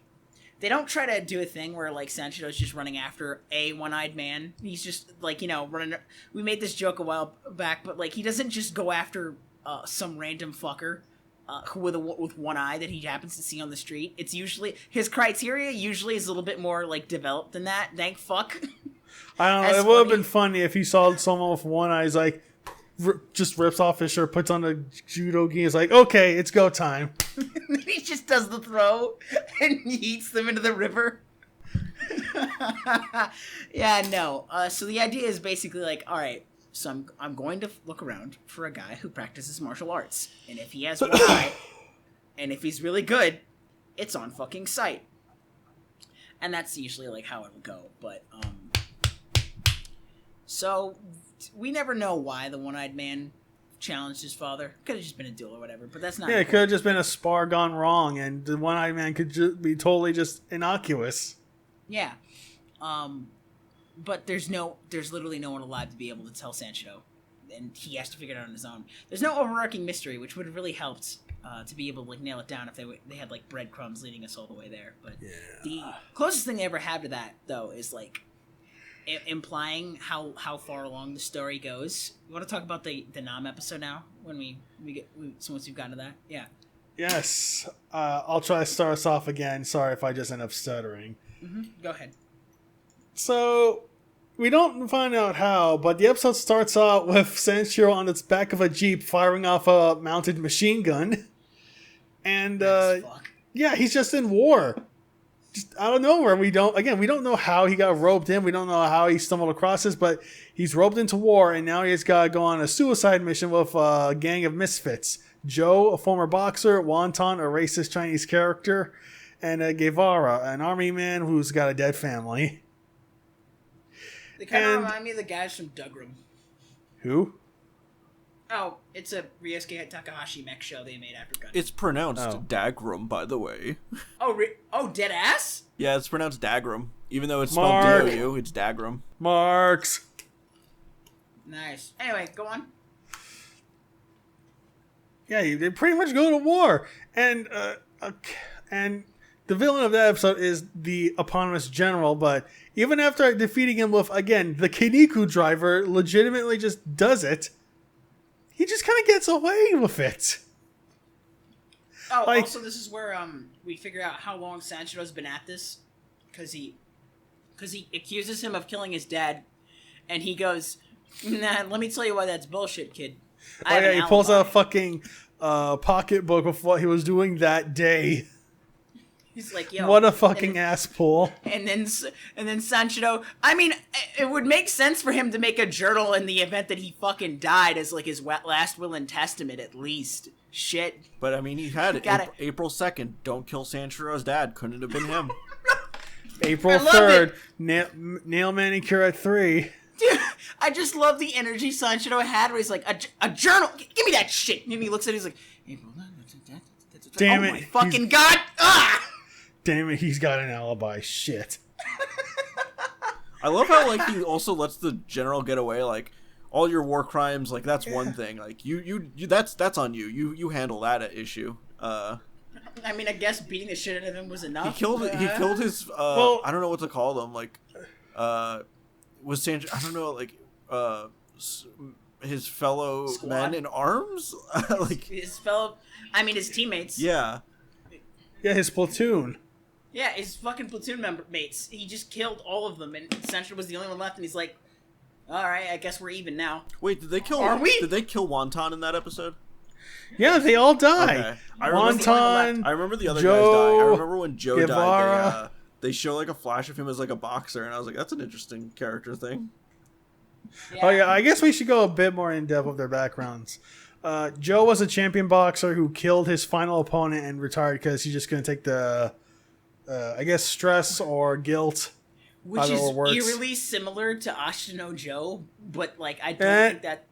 they don't try to do a thing where, like, Sanshiro's just running after a one-eyed man. He's just, like, you know, running... We made this joke a while back, but, like, he doesn't just go after some random fucker with one eye that he happens to see on the street. It's usually... His criteria usually is a little bit more, like, developed than that. Thank fuck. I don't know. It would have been funny if he saw someone with one eye, he's like... just rips off his shirt, puts on a judo gi, is like, okay, it's go time. He just does the throw and yeets them into the river. Yeah, no. So the idea is basically like, all right, so I'm going to look around for a guy who practices martial arts, and if he has one eye, and if he's really good, it's on fucking sight. And that's usually like how it'll go. But so we never know why the one-eyed man challenged his father. Could have just been a duel or whatever, but that's not... Yeah, it could have just been a spar gone wrong, and the one-eyed man could be totally just innocuous. Yeah. But there's literally no one alive to be able to tell Sanshiro, and he has to figure it out on his own. There's no overarching mystery, which would have really helped to be able to, like, nail it down if they had, like, breadcrumbs leading us all the way there. But yeah. The closest thing they ever have to that, though, is, like, implying how far along the story goes. You want to talk about the Nam episode now? When once we've gotten to that? Yeah. Yes. I'll try to start us off again. Sorry if I just end up stuttering. Mm-hmm. Go ahead. So, we don't find out how, but the episode starts out with Sanshiro on the back of a Jeep firing off a mounted machine gun. And, yeah, he's just in war. Just out of nowhere. We don't know how he got roped in. We don't know how he stumbled across this, but he's roped into war, and now he's got to go on a suicide mission with a gang of misfits. Joe, a former boxer, Wonton, a racist Chinese character, and Guevara, an army man who's got a dead family. They kind of remind me of the guys from Dougram. Who? Oh, it's a Ryosuke Takahashi mech show they made after Gundam. It's pronounced Dagram, by the way. Oh, dead ass? Yeah, it's pronounced Dagram. Even though it's Mark. spelled D-O-U, it's Dagram. Marks. Nice. Anyway, go on. Yeah, they pretty much go to war. And the villain of that episode is the eponymous general, but even after defeating him with, again, the Kiniku driver legitimately just does it, he just kind of gets away with it. Oh, also, this is where we figure out how long Sanshiro's been at this, because he accuses him of killing his dad, and he goes, "Nah, let me tell you why that's bullshit, kid." He pulls out a fucking pocketbook of what he was doing that day. He's like, yo. What a fucking ass pull. And then Sanshiro, I mean, it would make sense for him to make a journal in the event that he fucking died as, like, his last will and testament, at least. Shit. But, I mean, he had it. April 2nd, don't kill Sanshiro's dad. Couldn't have been him. April 3rd, nail manicure at 3. Dude, I just love the energy Sanshiro had where he's like, a journal? Give me that shit. And he looks at it, he's like, April 9th. Damn it. Oh my fucking god. Ah! Damn it, he's got an alibi. Shit. I love how, like, he also lets the general get away, like, all your war crimes, like, that's one thing. Like, you that's on you. You handle that issue. I mean, I guess beating the shit out of him was enough. He killed his I don't know what to call them, like, was Sanjay, I don't know, like, his fellow Squad. men in arms? Like, his teammates. Yeah. Yeah, his platoon. Yeah, his fucking platoon mates. He just killed all of them, and Sanshiro was the only one left, and he's like, alright, I guess we're even now. Wait, did they kill Wonton in that episode? Yeah, they all die. Okay. Wonton, I remember the other Joe, guys die. I remember when Joe Guevara. died, they show, like, a flash of him as, like, a boxer, and I was like, that's an interesting character thing. Yeah. Oh, yeah, I guess we should go a bit more in depth with their backgrounds. Joe was a champion boxer who killed his final opponent and retired because he's just going to take the, I guess, stress or guilt. Which is eerily similar to Ashino Joe, but like I don't think that.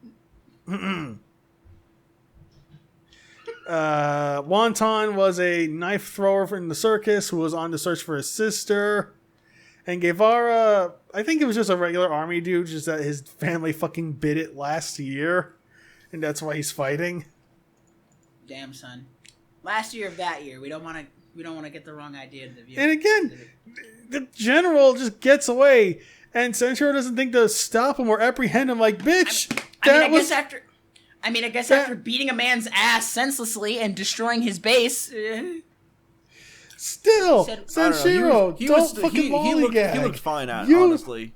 Wonton was a knife thrower in the circus who was on the search for his sister. And Guevara, I think it was just a regular army dude, just that his family fucking bit it last year. And that's why he's fighting. Damn, son. Last year of that year. We don't want to get the wrong idea to the viewer. And again, the general just gets away, and Sanshiro doesn't think to stop him or apprehend him. Like, bitch, I guess after beating a man's ass senselessly and destroying his base. Still, Sanshiro, don't fucking lollygag. He looked fine at it, honestly.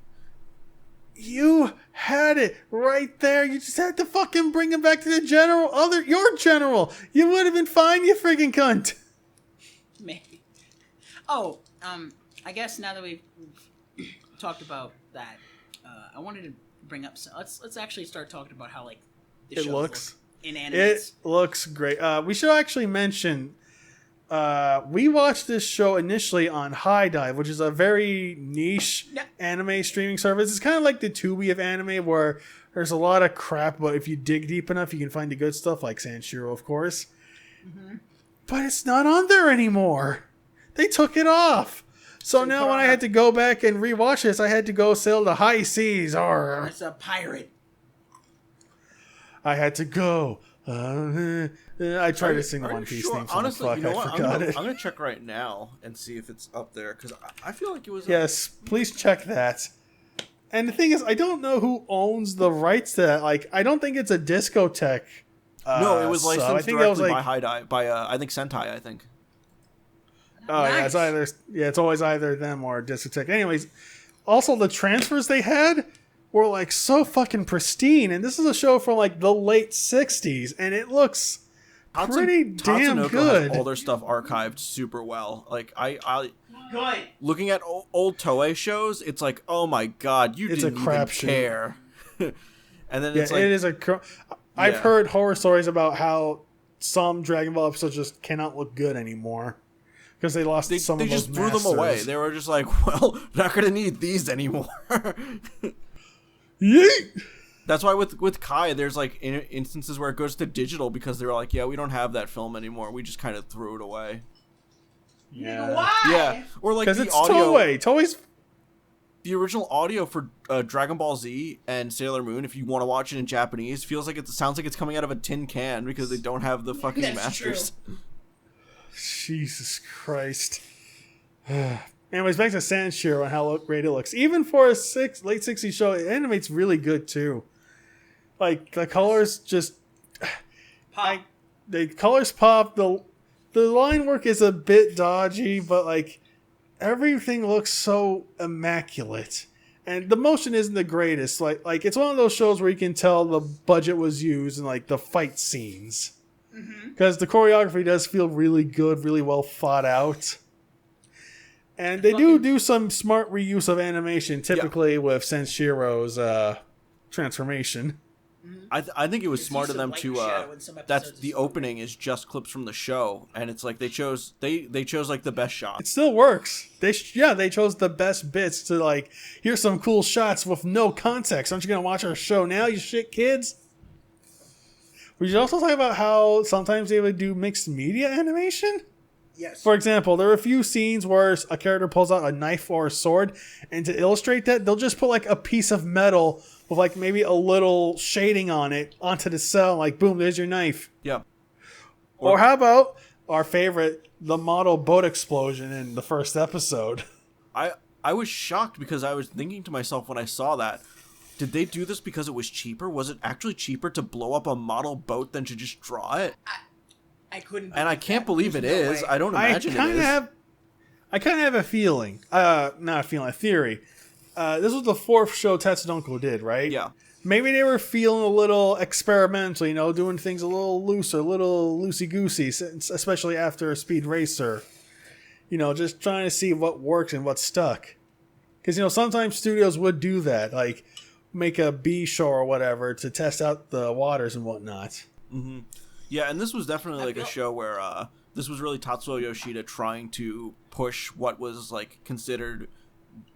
You had it right there. You just had to fucking bring him back to the general. Your general. You would have been fine, you friggin' cunt. Maybe. Oh, I guess now that we've talked about that, I wanted to bring up. Let's actually start talking about how like the show looks in anime. It looks great. We should actually mention. We watched this show initially on High Dive, which is a very niche anime streaming service. It's kind of like the Tubi of anime, where there's a lot of crap, but if you dig deep enough, you can find the good stuff, like Sanshiro, of course. Mm-hmm. But it's not on there anymore. They took it off. So now when I had to go back and rewatch this, I had to go sail the high seas. It's a pirate. I had to go. I tried to sing the One Piece theme song. Honestly, fuck, you know I what? forgot it. I'm gonna check right now and see if it's up there, because I feel like it was. Yes, please check that. And the thing is, I don't know who owns the rights to that. Like, I don't think it's a discotheque. No, it was licensed directly by High Dive, by I think Sentai. I think. Oh nice. Yeah, it's always either them or discotheque. Anyways, also the transfers they had were like so fucking pristine, and this is a show from like the late '60s, and it looks pretty damn good. Has all their stuff archived super well. Like I good. Looking at old Toei shows, it's like, oh my god, it's didn't even care. And then it's like, it is I've heard horror stories about how some Dragon Ball episodes just cannot look good anymore. Because they lost some of those just threw them away. They were just like, well, not going to need these anymore. Yeet! That's why with Kai, there's like instances where it goes to digital because they were like, yeah, we don't have that film anymore. We just kind of threw it away. Yeah. Why? Yeah. Or like the it's audio. Toei's the original audio for Dragon Ball Z and Sailor Moon, if you want to watch it in Japanese, feels like it sounds like it's coming out of a tin can because they don't have the fucking masters. True. Jesus Christ. Anyways, back to Sanshiro and how great it looks. Even for a late 60s show, it animates really good too. Like, the colors just pop. The colors pop. The line work is a bit dodgy, but like everything looks so immaculate. And the motion isn't the greatest. Like it's one of those shows where you can tell the budget was used in like the fight scenes. Because the choreography does feel really good, really well thought out. And they do some smart reuse of animation, typically with Senshiro's transformation. I think it was smart of them to that's the opening is just clips from the show, and it's like they chose like the best shots. It still works. They chose the best bits to like, here's some cool shots with no context. Aren't you gonna watch our show now, you shit kids? We should also talk about how sometimes they would do mixed media animation. Yes. For example, there are a few scenes where a character pulls out a knife or a sword, and to illustrate that, they'll just put like a piece of metal with like maybe a little shading on it onto the cell, like boom, there's your knife. Yeah. Or how about our favorite, the model boat explosion in the first episode? I was shocked because I was thinking to myself when I saw that, did they do this because it was cheaper? Was it actually cheaper to blow up a model boat than to just draw it? I couldn't. And I can't believe it is. I don't imagine it is. I kind of have a feeling. Not a feeling, a theory. This was the fourth show Tatsudonko did, right? Yeah. Maybe they were feeling a little experimental, doing things a little looser, a little loosey-goosey, especially after Speed Racer. Just trying to see what works and what stuck. Because, sometimes studios would do that, like make a B show or whatever to test out the waters and whatnot. Mm-hmm. Yeah, and this was definitely like a show where this was really Tatsuo Yoshida trying to push what was like considered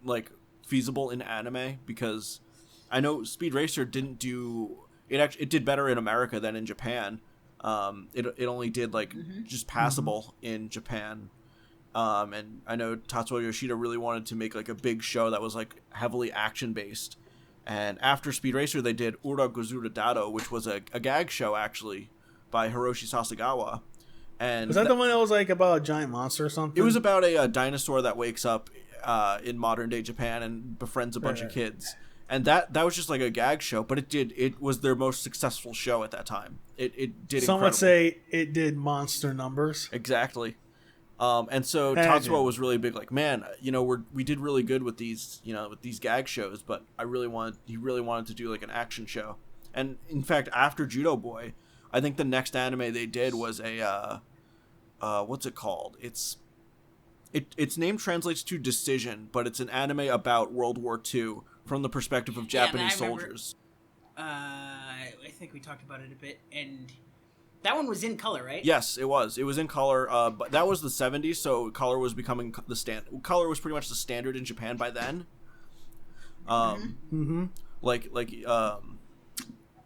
like feasible in anime, because I know Speed Racer didn't do it. Actually, it did better in America than in Japan. It only did like just passable in Japan. And I know Tatsuo Yoshida really wanted to make like a big show that was like heavily action based. And after Speed Racer, they did Ura Gozura Dado, which was a gag show actually by Hiroshi Sasagawa. And was that the one that was like about a giant monster or something? It was about a dinosaur that wakes up in modern day Japan and befriends a bunch of kids. And that was just like a gag show, but it was their most successful show at that time. It did. Some would say it did monster numbers. Exactly. And so Tatsuo was really big, like, man, we did really good with these, with these gag shows, but he really wanted to do like an action show. And in fact, after Judo Boy, I think the next anime they did was a, what's it called? Its name translates to Decision, but it's an anime about World War II from the perspective of Japanese soldiers. I think we talked about it a bit, and that one was in color, right? Yes, it was. It was in color, but that was the 70s, so color was becoming color was pretty much the standard in Japan by then.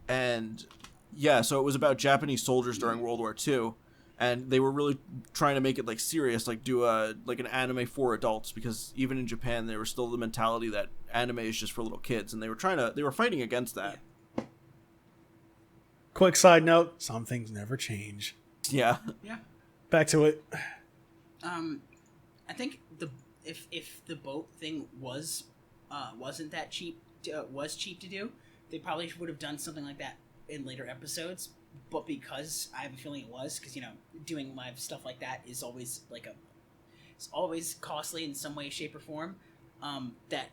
And yeah, so it was about Japanese soldiers during World War II, and they were really trying to make it like serious, like do an anime for adults, because even in Japan there was still the mentality that anime is just for little kids, and they were fighting against that. Yeah. Quick side note: some things never change. Yeah. Yeah. Back to it. I think if the boat thing wasn't that cheap, was cheap to do, they probably would have done something like that in later episodes. But because I have a feeling it was, because doing live stuff like that is always it's always costly in some way, shape, or form. That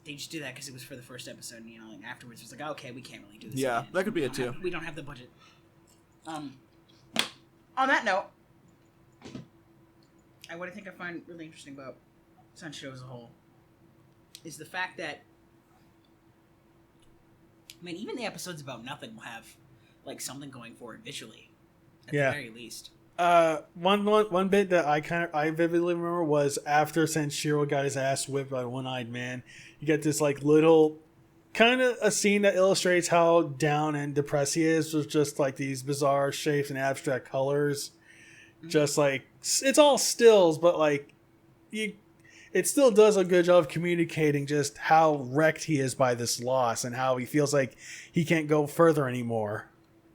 they just do that because it was for the first episode, and afterwards it's like, oh, okay, we can't really do this. Yeah, again. that could be it too. We don't have the budget. On that note, what I think I find really interesting about Sanshiro as a whole is the fact that, I mean, even the episodes about nothing will have like something going for it visually, at the very least. One bit that I vividly remember was after Sanshiro got his ass whipped by One-Eyed Man. You get this like little kind of a scene that illustrates how down and depressed he is, with just like these bizarre shapes and abstract colors. Mm-hmm. Just like it's all stills, but like it still does a good job of communicating just how wrecked he is by this loss and how he feels like he can't go further anymore.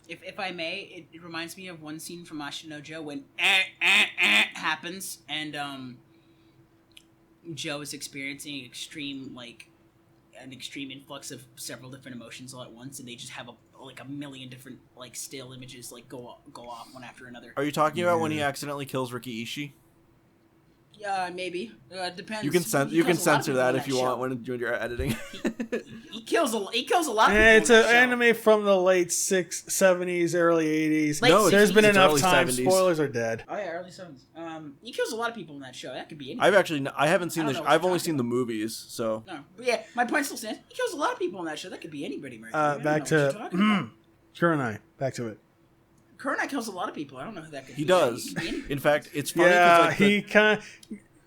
If I may, it reminds me of one scene from Ashino Joe when happens, and Joe is experiencing an extreme influx of several different emotions all at once, and they just have a million different like still images like go off one after another. Are you talking about when he accidentally kills Ricky Ishii? Yeah, maybe. Depends. You can censor that if you want when you're editing. He kills a lot of people. It's an anime from the late 70s, early 80s. No, there's been enough time. 70s. Spoilers are dead. Oh yeah, early 70s. He kills a lot of people in that show. That could be anything. I haven't seen this. I've only seen the movies, so. No, but yeah, my point still stands. He kills a lot of people in that show. That could be anybody. Back to Kurenai. Back to it. Kurenai kills a lot of people. I don't know who that could be. He does. In fact, it's funny. Yeah, he kind of...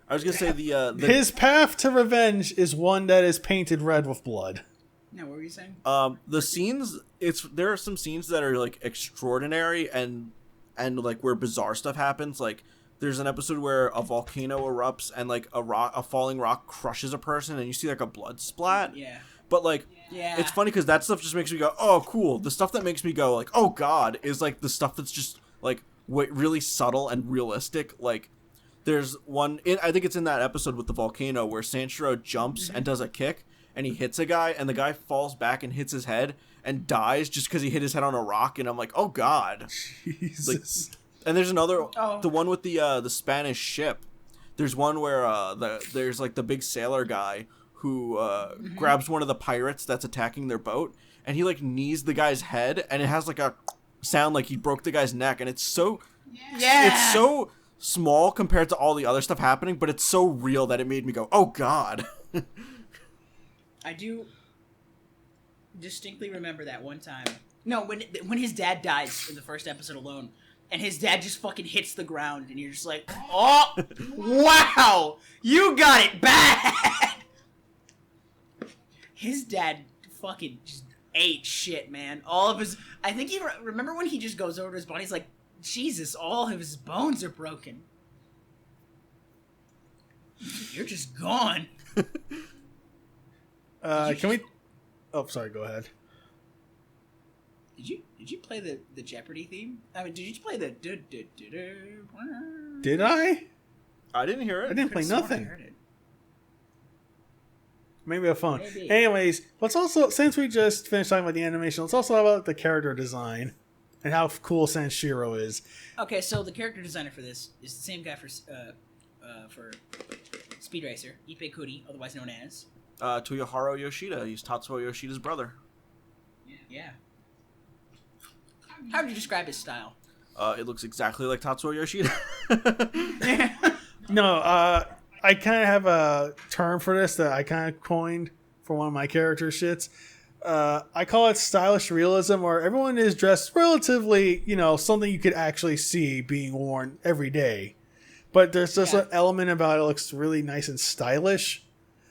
I was gonna say the his path to revenge is one that is painted red with blood. No, what were you saying? The scenes. There are some scenes that are like extraordinary and like where bizarre stuff happens. Like there's an episode where a volcano erupts and like a falling rock crushes a person and you see like a blood splat. Yeah. But like, it's funny because that stuff just makes me go, oh, cool. The stuff that makes me go like, oh god, is like the stuff that's just like really subtle and realistic. Like, there's one, I think it's in that episode with the volcano where Sanshiro jumps and does a kick and he hits a guy and the guy falls back and hits his head and dies just because he hit his head on a rock. And I'm like, oh god. Jesus. Like, and there's another, the one with the Spanish ship. There's one where there's like the big sailor guy who grabs one of the pirates that's attacking their boat, and he like knees the guy's head, and it has like a sound like he broke the guy's neck, and it's so it's so small compared to all the other stuff happening, but it's so real that it made me go, oh god. I do distinctly remember that one time No, when his dad dies in the first episode alone, and his dad just fucking hits the ground, and you're just like, oh, wow, you got it bad. His dad fucking just ate shit, man. All of his, I think he remember when he just goes over to his body, he's like, Jesus, all of his bones are broken. You're just gone. Can we? Oh, sorry. Go ahead. Did you play the Jeopardy theme? I mean, did you play the? Did I? I didn't hear it. I didn't play nothing. I heard it. Maybe a phone. Maybe. Anyways, let's also, since we just finished talking about the animation, let's also talk about the character design and how cool Sanshiro is. Okay, so the character designer for this is the same guy for Speed Racer, Ippei Kuri, otherwise known as Toyohiro Yoshida. He's Tatsuo Yoshida's brother. Yeah. How would you describe his style? It looks exactly like Tatsuo Yoshida. No, I kind of have a term for this that I kind of coined for one of my character shits. I call it stylish realism, where everyone is dressed relatively, something you could actually see being worn every day. But there's just an element about it that looks really nice and stylish.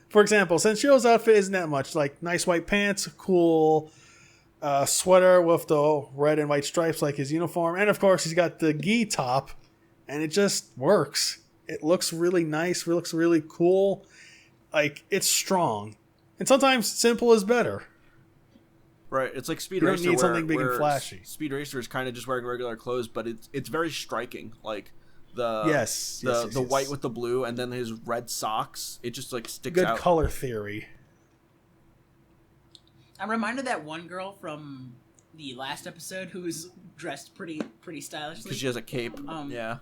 For example, Senshiro's outfit isn't that much. Like, nice white pants, cool sweater with the red and white stripes like his uniform. And, of course, he's got the gi top, and it just works. It looks really nice. It looks really cool. Like, it's strong. And sometimes simple is better. Right, it's like Speed You Racer. don't need something big where and flashy. Speed Racer is kind of just wearing regular clothes, but it's very striking. Like the yes, white with the blue, and then his red socks. It just like sticks Good out. Good color theory. I'm reminded of that one girl from the last episode who was dressed pretty stylishly. Because she has a cape. Yeah.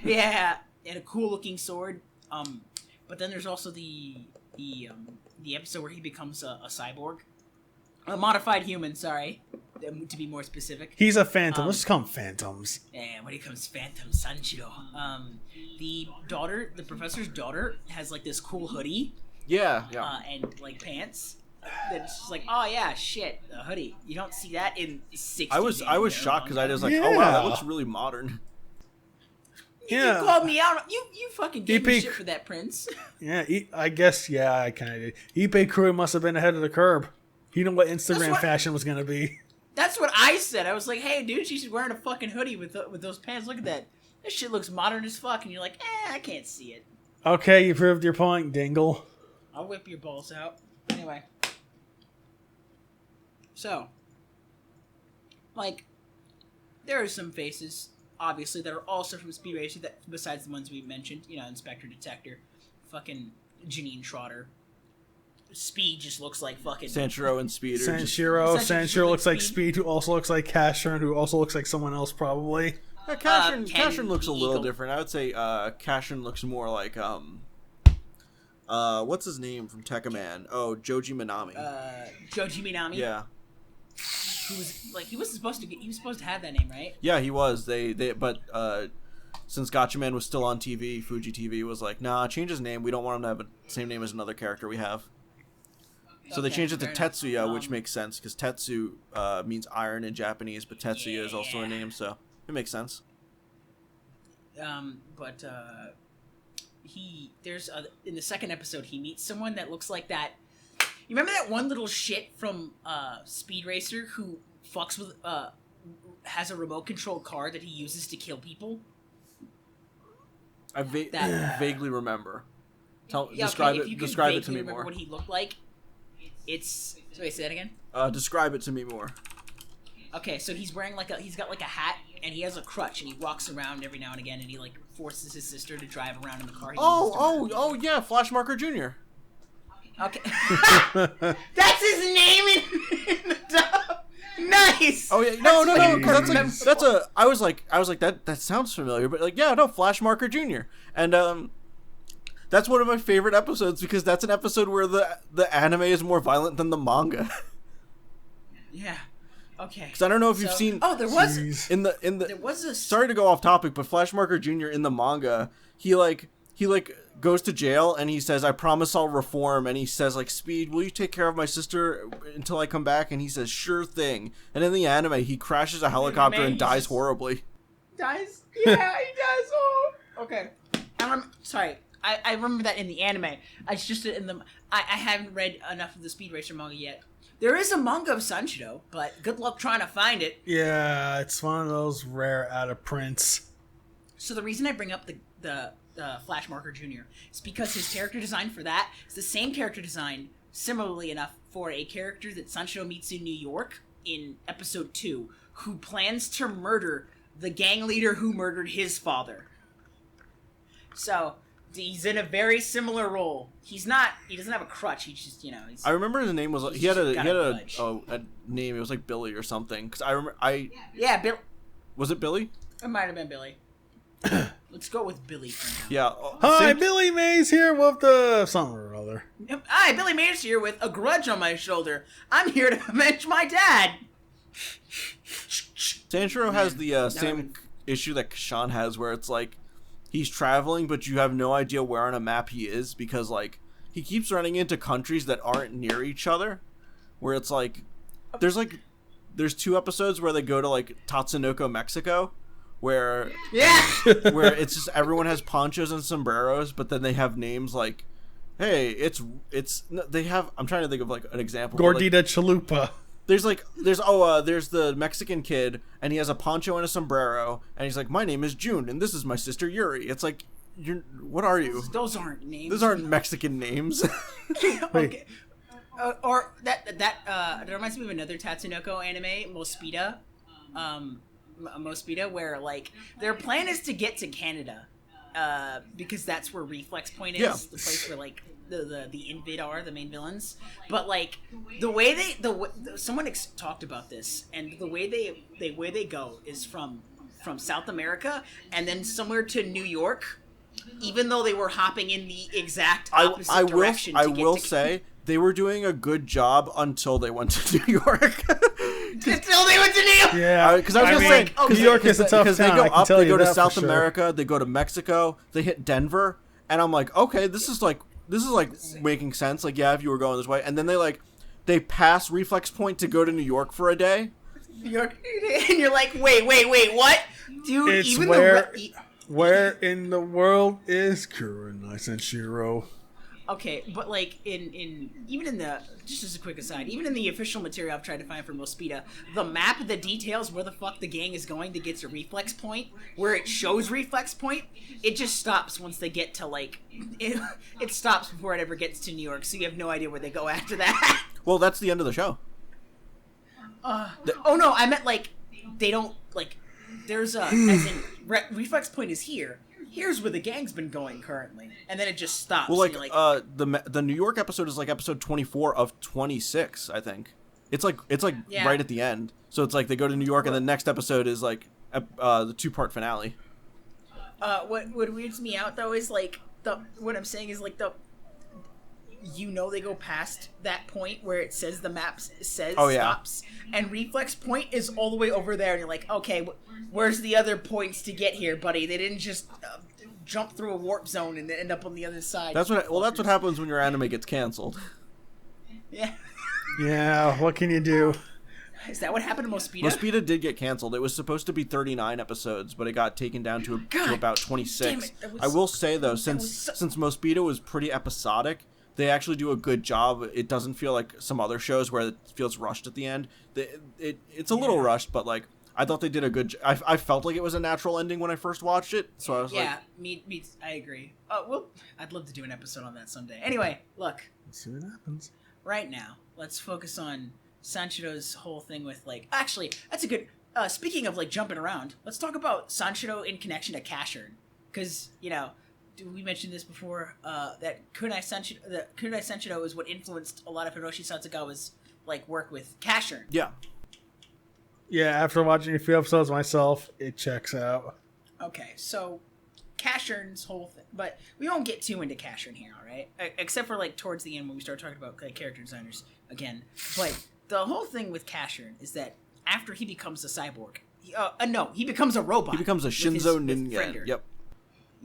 Yeah, and a cool looking sword. But then there's also the episode where he becomes a cyborg. A modified human, sorry. To be more specific. He's a phantom. Let's just call him Phantoms. And when he comes Phantom Sanshiro. The professor's daughter has like this cool hoodie. Yeah. And like pants. That's just like, oh yeah, shit, a hoodie. You don't see that in 60s. I was shocked because I was like, oh wow, that looks really modern. You called me out. You fucking gave me shit for that, Prince. Yeah, I guess, I kind of did. Ippei Kuri must have been ahead of the curb. He knew what Instagram fashion was going to be. That's what I said. I was like, hey, dude, she's wearing a fucking hoodie with those pants. Look at that. This shit looks modern as fuck. And you're like, I can't see it. Okay, you proved your point, Dingle. I'll whip your balls out. Anyway. So, like, there are some faces, obviously, that are also from Speed Racer, that besides the ones we mentioned, Inspector Detector, fucking Janine Trotter. Speed just looks like fucking Sanshiro and Speed. Sanshiro looks like Speed, who also looks like Casshern, who also looks like someone else, probably. Casshern looks a little different. I would say Casshern looks more like what's his name from Tekkaman? Oh, Joji Minami. Joji Minami. Yeah. Who was like he was supposed to have that name, right? Yeah, he was. But since Gatchaman was still on TV, Fuji TV was like, nah, change his name. We don't want him to have the same name as another character we have. So they changed it to Tetsuya, which makes sense, because Tetsu means iron in Japanese, but Tetsuya is also a name, so it makes sense. But there's in the second episode, he meets someone that looks like that. You remember that one little shit from Speed Racer who fucks with has a remote control car that he uses to kill people? I vaguely remember. Describe it to me more. What he looked like? Wait, say that again? Describe it to me more. Okay, so he's wearing he's got like a hat, and he has a crutch, and he walks around every now and again, and he like forces his sister to drive around in the car. Oh yeah, Flash Marker Jr. Okay. That's his name in the dub. Nice. Oh yeah, no. I was like that sounds familiar, but like no, Flash Marker Jr. And that's one of my favorite episodes because that's an episode where the anime is more violent than the manga. Yeah. Okay. Because I don't know if you've seen. Oh, there was there was a. Sorry to go off topic, but Flash Marker Jr. in the manga, he goes to jail and he says, I promise I'll reform. And he says, like, Speed, will you take care of my sister until I come back? And he says, sure thing. And in the anime, he crashes a helicopter and dies horribly. Dies? Yeah, he does. Oh. Okay. Sorry. I remember that in the anime. I just in the. I haven't read enough of the Speed Racer manga yet. There is a manga of Sanshiro, but good luck trying to find it. Yeah, it's one of those rare out of prints. So the reason I bring up the Flash Marker Jr. is because his character design for that is the same character design, similarly enough, for a character that Sanshiro meets in New York in episode 2, who plans to murder the gang leader who murdered his father. So he's in a very similar role. He doesn't have a crutch. He's just, he's... I remember his name was, he had a name. It was like Billy or something. Cause I remember, Yeah, Bill. Was it Billy? It might have been Billy. Let's go with Billy for now. Yeah. Hi, Billy Mays here with the something or other. Hi, Billy Mays here with a grudge on my shoulder. I'm here to avenge my dad. Sanshiro has the same issue that Sean has, where it's like he's traveling, but you have no idea where on a map he is, because like he keeps running into countries that aren't near each other. Where it's like there's 2 episodes where they go to like Tatsunoko, Mexico, where where it's just everyone has ponchos and sombreros, but then they have names like, hey, they have, I'm trying to think of like an example. Gordita Chalupa. There's the Mexican kid, and he has a poncho and a sombrero, and he's like, my name is June, and this is my sister Yuri. It's like, what are you? Those aren't names. Those aren't Mexican names. Okay. Or that reminds me of another Tatsunoko anime, Mospita. Mospita, where like their plan is to get to Canada, because that's where Reflex Point is, the place where like the Invid are the main villains. But like the way someone talked about this, and the way they go is from South America and then somewhere to New York, even though they were hopping in the exact opposite direction. I will say they were doing a good job until they went to New York. Until they went to New York. Yeah, because I was gonna say, New York is a tough town. They go to South America, they go to Mexico, they hit Denver, and I'm like, okay, this is like making sense. Like, yeah, if you were going this way, and then they pass Reflex Point to go to New York for a day. New York, and you're like, wait, what, dude? It's even where in the world is Kurenai Sanshiro? Okay, but like even in the, just as a quick aside, even in the official material I've tried to find for Mospita, the map that details where the fuck the gang is going to get to Reflex Point, where it shows Reflex Point, it just stops once they get to like it stops before it ever gets to New York, so you have no idea where they go after that. Well, that's the end of the show. Oh no, I meant like they don't like. There's as in Reflex Point is here. Here's where the gang's been going currently, and then it just stops. Well, the New York episode is like episode 24 of 26, I think. It's like right at the end. So it's like they go to New York, and the next episode is like the 2-part finale. What weirds me out though is like what I'm saying is like they go past that point where it says the map says stops, and Reflex Point is all the way over there, and you're like, okay, where's the other points to get here, buddy? They didn't just jump through a warp zone and end up on the other side. That's what happens when your anime gets canceled. Yeah. Yeah, what can you do? Is that what happened to Mospita? Mospita did get canceled. It was supposed to be 39 episodes, but it got taken down to about 26. I will say though, since Mospita was pretty episodic, they actually do a good job. It doesn't feel like some other shows where it feels rushed at the end. It's a little rushed, but like I thought they did a good. I felt like it was a natural ending when I first watched it, so I was like, me, I agree. Well, I'd love to do an episode on that someday. Anyway, look. Let's see what happens. Right now, let's focus on Sanshiro's whole thing with like. Actually, that's a good. Speaking of like jumping around, let's talk about Sanshiro in connection to Cashern, because we mentioned this before, that Kurenai Sanshiro is what influenced a lot of Hiroshi Sasagawa's like work with Cashern. Yeah. Yeah, after watching a few episodes myself, it checks out. Okay, so Cashern's whole thing, but we won't get too into Cashern here, all right? Except for like towards the end when we start talking about like character designers again. But the whole thing with Cashern is that after he becomes a cyborg, he becomes a robot. He becomes a Shinzo Ninja. Friender. Yep.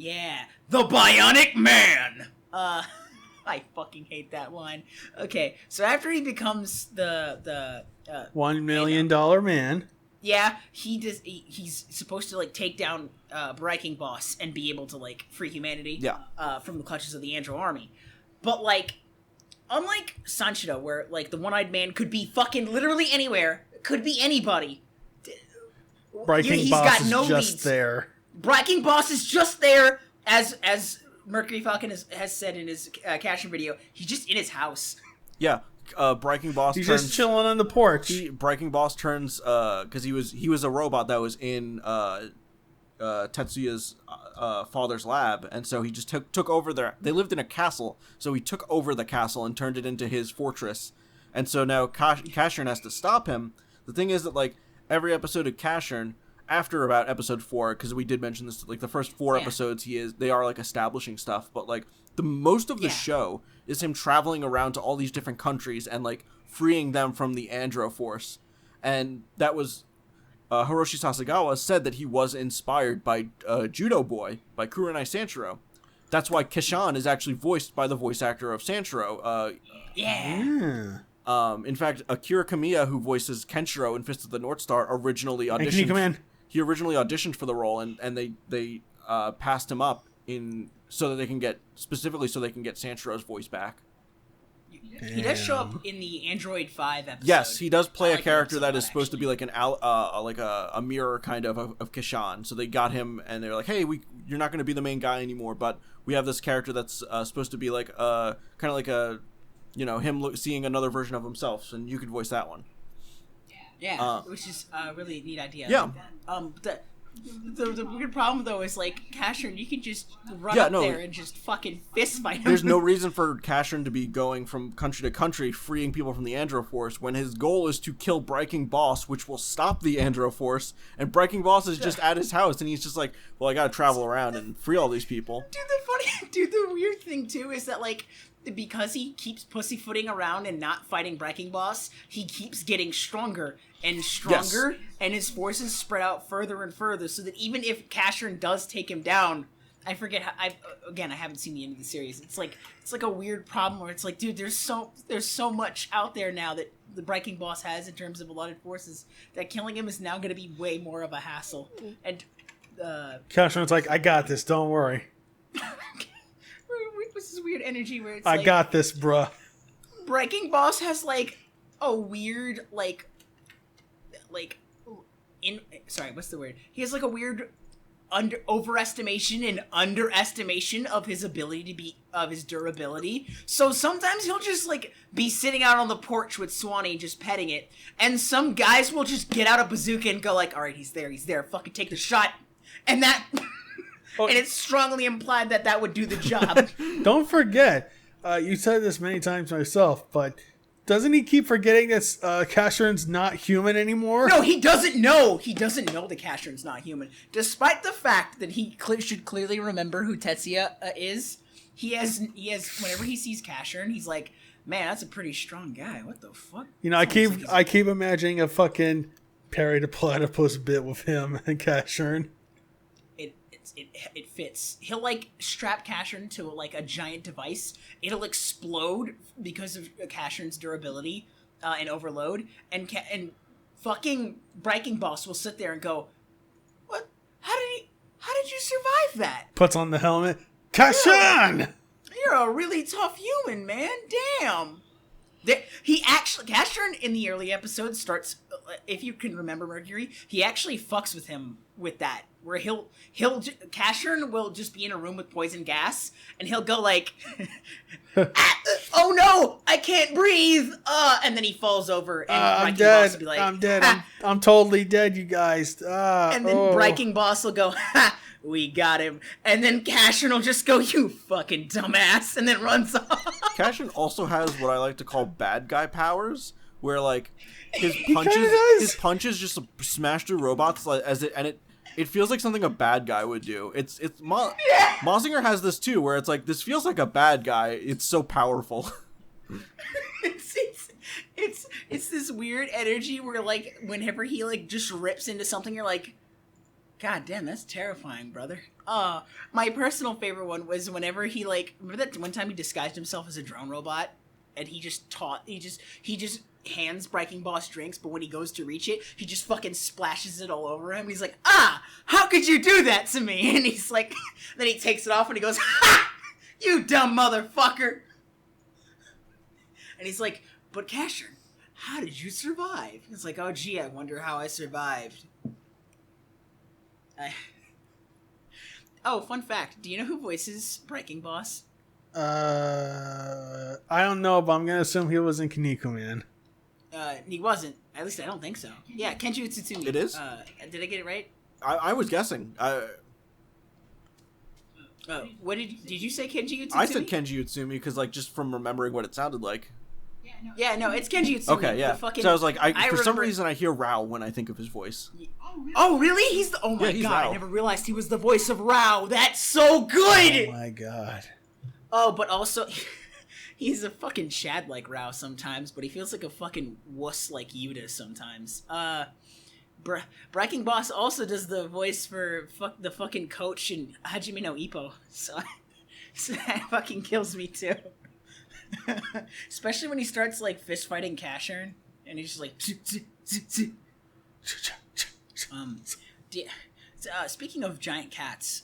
Yeah, the Bionic Man. I fucking hate that line. Okay, so after he becomes the $1 million man. Yeah, he's supposed to like take down Breaking Boss and be able to like free humanity. Yeah. From the clutches of the Andro army, but like, unlike Sanshiro, where like the one-eyed man could be fucking literally anywhere, could be anybody. Breaking Boss is just there. Breaking Boss is just there, as MercuryFalcon has said in his Cashin video. He's just in his house. Yeah. Breaking Boss He's turns... just chilling on the porch. Breaking Boss turns... Because he was a robot that was in Tetsuya's father's lab, and so he just took over their... They lived in a castle, so he took over the castle and turned it into his fortress. And so now Cashin has to stop him. The thing is that, like, every episode of Cashin, after about episode 4, because we did mention this, like, the first 4 episodes, they are, like, establishing stuff, but, like, the most of the show is him traveling around to all these different countries and, like, freeing them from the Andro force. And that was... Hiroshi Sasagawa said that he was inspired by Judo Boy, by Kurenai Sanshiro. That's why Kashan is actually voiced by the voice actor of Sanshiro. In fact, Akira Kamiya, who voices Kenshiro in Fist of the North Star, originally auditioned. He originally auditioned for the role, and they passed him up so that they can get Sanshiro's voice back. He does show up in the Android 5 episode. Yes, he does play a character that is supposed to be like a mirror kind of Kashan. So they got him, and they're like, "Hey, you're not going to be the main guy anymore, but we have this character that's supposed to be like kind of like him seeing another version of himself, and you could voice that one." Yeah, which is a really neat idea. Yeah. The weird problem though is like Cashin, you can just run there and just fucking fist fight him. There's no reason for Cashin to be going from country to country freeing people from the Andro Force when his goal is to kill Breaking Boss, which will stop the Andro Force. And Breaking Boss is just at his house, and he's just like, "Well, I gotta travel around and free all these people." The weird thing too is that like, because he keeps pussyfooting around and not fighting Breaking Boss, he keeps getting stronger and stronger, and his forces spread out further and further, so that even if Cashin does take him down, I forget how, I haven't seen the end of the series. It's like a weird problem where it's like, dude, there's so much out there now that the Breaking Boss has in terms of allotted forces that killing him is now going to be way more of a hassle. And Cashin's like, "I got this, don't worry." This is weird energy where it's I got this, bruh. Breaking Boss has like a weird what's the word? He has like a weird overestimation and underestimation of his ability of his durability. So sometimes he'll just like be sitting out on the porch with Swanee just petting it, and some guys will just get out a bazooka and go like, "All right, he's there, fucking take the shot," and that. And it's strongly implied that would do the job. Don't forget, you said this many times myself, but doesn't he keep forgetting that Cashin's not human anymore? No, he doesn't know. He doesn't know that Cashin's not human. Despite the fact that he should clearly remember who Tetsuya is, he has whenever he sees Cashin, he's like, "Man, that's a pretty strong guy. What the fuck?" I keep imagining a fucking Perry the Platypus bit with him and Cashin. It fits. He'll like strap Cashin to like a giant device. It'll explode because of Cashin's durability and overload. And fucking Breaking Boss will sit there and go, "What? How did you survive that?" Puts on the helmet. Cashin! You're a really tough human, man. Damn. Cashin in the early episodes starts, if you can remember Mercury, he actually fucks with him with that, where Cashin will just be in a room with poison gas, and he'll go like, "Oh no, I can't breathe," and then he falls over, and I'm Breaking dead. Boss will be like, "I'm dead. I'm totally dead, you guys." And then Breaking Boss will go, "Ha, we got him," and then Cashin will just go, "You fucking dumbass," and then runs off. Cashin also has what I like to call bad guy powers, where like his punches just smash through robots it feels like something a bad guy would do. Mazinger has this too, where it's like, this feels like a bad guy. It's so powerful. It's this weird energy where like whenever he like just rips into something, you're like, God damn, that's terrifying, brother. My personal favorite one was whenever he remember that one time he disguised himself as a drone robot, and he just hands Breaking Boss drinks, but when he goes to reach it, he just fucking splashes it all over him. He's like, how could you do that to me? And he's like, then he takes it off and he goes, ha! You dumb motherfucker! And he's like, but Casher, how did you survive? He's like, oh gee, I wonder how I survived. Oh, fun fact. Do you know who voices Breaking Boss? I don't know, but I'm gonna assume he was in Kinnikuman. He wasn't. At least I don't think so. Yeah, Kenji Utsutsumi. It is? Did I get it right? I was guessing. What did you say, Kenji Utsumi? I said Kenji Utsumi because, just from remembering what it sounded like. Yeah, no, it's Kenji Utsumi. Okay, yeah. So I was like, for some reason, I hear Rao when I think of his voice. Oh, really? Oh my god, Rao. I never realized he was the voice of Rao. That's so good! Oh my god. Oh, but also, he's a fucking Chad like Rao sometimes, but he feels like a fucking wuss like Yuta sometimes. Breaking Boss also does the voice for the fucking coach in Hajime no Ippo, so that fucking kills me too. Especially when he starts fist fighting Cashern, and he's just like. Speaking of giant cats,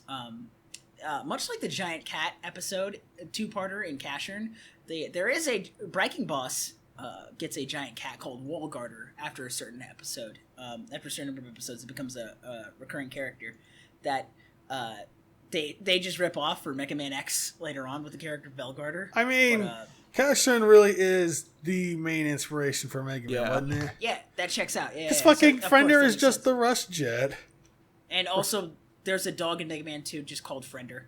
much like the giant cat episode, two-parter in Cashern, there is a Breaking Boss gets a giant cat called Wallgarter after a certain episode. After a certain number of episodes, it becomes a recurring character that they just rip off for Mega Man X later on with the character Velgarter. I mean, Casshern really is the main inspiration for Mega Man, wasn't it? Yeah, that checks out. Yeah, his fucking Friender is just the Rush Jet. And also, there's a dog in Mega Man 2 just called Friender,